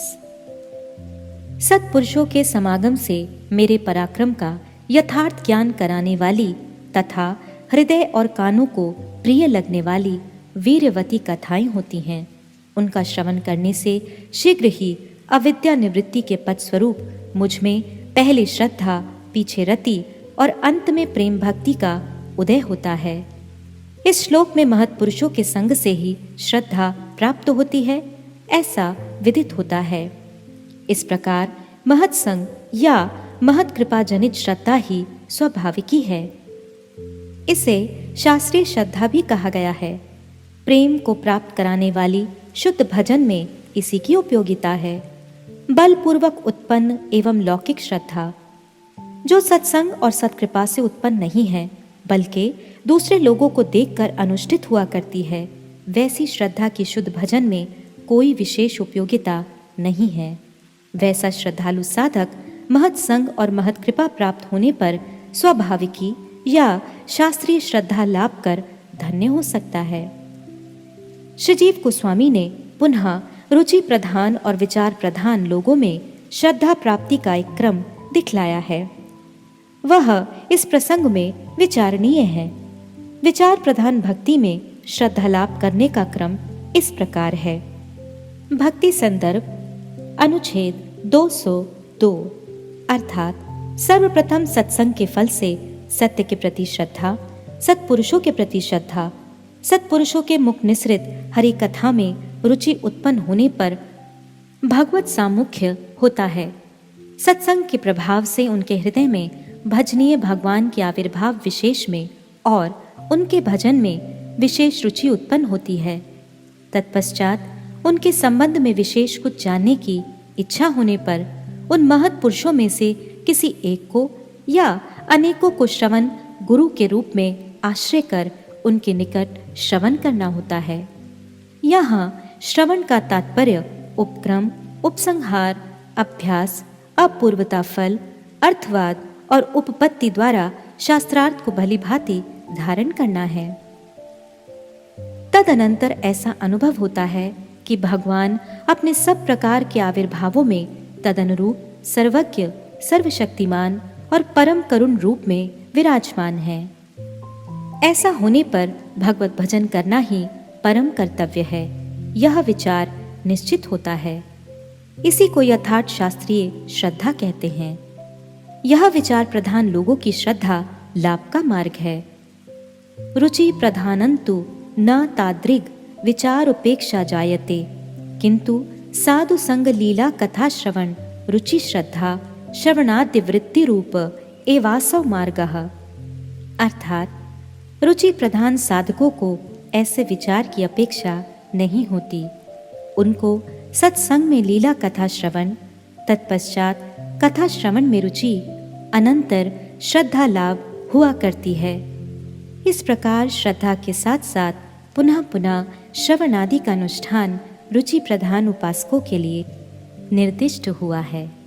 सत्पुरुषों के समागम से मेरे पराक्रम का यथार्थ ज्ञान कराने वाली तथा हृदय और कानों को प्रिय लगने वाली वीरवती कथाएं होती हैं। उनका श्रवण करने से शीघ्र ही अविद्या निवृत्ति के पद स्वरूप मुझ में पहले श्रद्धा, पीछे रति और अंत में प्रेम भक्ति का उदय होता है। इस श्लोक में महत्पुरुषों के संग से ही श्रद्धा प्राप्त होती है, ऐसा विदित होता है। इस प्रकार महत्संग या महत कृपा जनित श्रद्धा ही स्वाभाविकी है। इसे शास्त्रीय श्रद्धा भी कहा गया है। प्रेम को प्राप्त कराने वाली शुद्ध भजन में इसी की उपयोगिता है। बलपूर्वक उत्पन्न एवं लौकिक श्रद्धा, जो सत्संग और सत्कृपा से उत्पन्न नहीं है बल्कि दूसरे लोगों को देखकर अनुष्ठित हुआ करती है, वैसी श्रद्धा की शुद्ध भजन में कोई विशेष उपयोगिता नहीं है। वैसा श्रद्धालु साधक महत संग और महत कृपा प्राप्त होने पर स्वाभाविकी या शास्त्रीय श्रद्धा लाभ कर धन्य हो सकता है। श्रीजीव गोस्वामी ने पुनः रुचि प्रधान और विचार प्रधान लोगों में श्रद्धा प्राप्ति का एक क्रम दिखलाया है। वह इस प्रसंग में विचारणीय है। विचार प्रधान भक्ति में श्रद्धा लाभ करने का क्रम इस प्रकार है। भक्ति संदर्भ अनुच्छेद 202, अर्थात सर्वप्रथम सत्संग के फल से सत्य के प्रति श्रद्धा, सत्पुरुषों के प्रति श्रद्धा, सत्पुरुषों के मुख निसृत हरि कथा में रुचि उत्पन्न होने पर भगवत सामुख्य होता है। सत्संग के प्रभाव से उनके हृदय में भजनीय भगवान के आविर्भाव विशेष में और उनके भजन में विशेष रुचि उत्पन्न होती है। तत्पश्चात उनके संबंध में विशेष कुछ जानने की इच्छा होने पर उन महत पुरुषों में से किसी एक को या अनेकों को श्रवण गुरु के रूप में आश्रय कर उनके निकट श्रवण करना होता है। यहाँ श्रवण का तात्पर्य उपक्रम, उपसंहार, अभ्यास, अपूर्वता फल, अर्थवाद और उपपत्ति द्वारा शास्त्रार्थ को भली भांति धारण करना है। तदनंतर ऐसा अनुभव होता है कि भगवान अपने सब प्रकार के आविर्भावों में तदनुरूप सर्वज्ञ, सर्वशक्तिमान और परम करुण रूप में विराजमान है। ऐसा होने पर भगवत भजन करना ही परम कर्तव्य है, यह विचार निश्चित होता है। इसी को यथार्थ शास्त्रीय श्रद्धा कहते हैं। यह विचार प्रधान लोगों की श्रद्धा लाभ का मार्ग है। रुचि प्रधानंतु न तादृग विचार उपेक्षा जायते किंतु साधु संग लीला कथा श्रवण रुचि श्रद्धा श्रवणाद्य वृत्ति रूप एवासव मार्गः। अर्थात रुचि प्रधान साधकों को ऐसे विचार की अपेक्षा नहीं होती। उनको सत्संग में लीला कथा श्रवण, तत्पश्चात कथा श्रवण में रुचि, अनंतर श्रद्धा लाभ हुआ करती है। इस प्रकार श्रद्धा के साथ साथ पुनः पुनः श्रवण आदि का अनुष्ठान रुचि प्रधान उपासकों के लिए निर्दिष्ट हुआ है।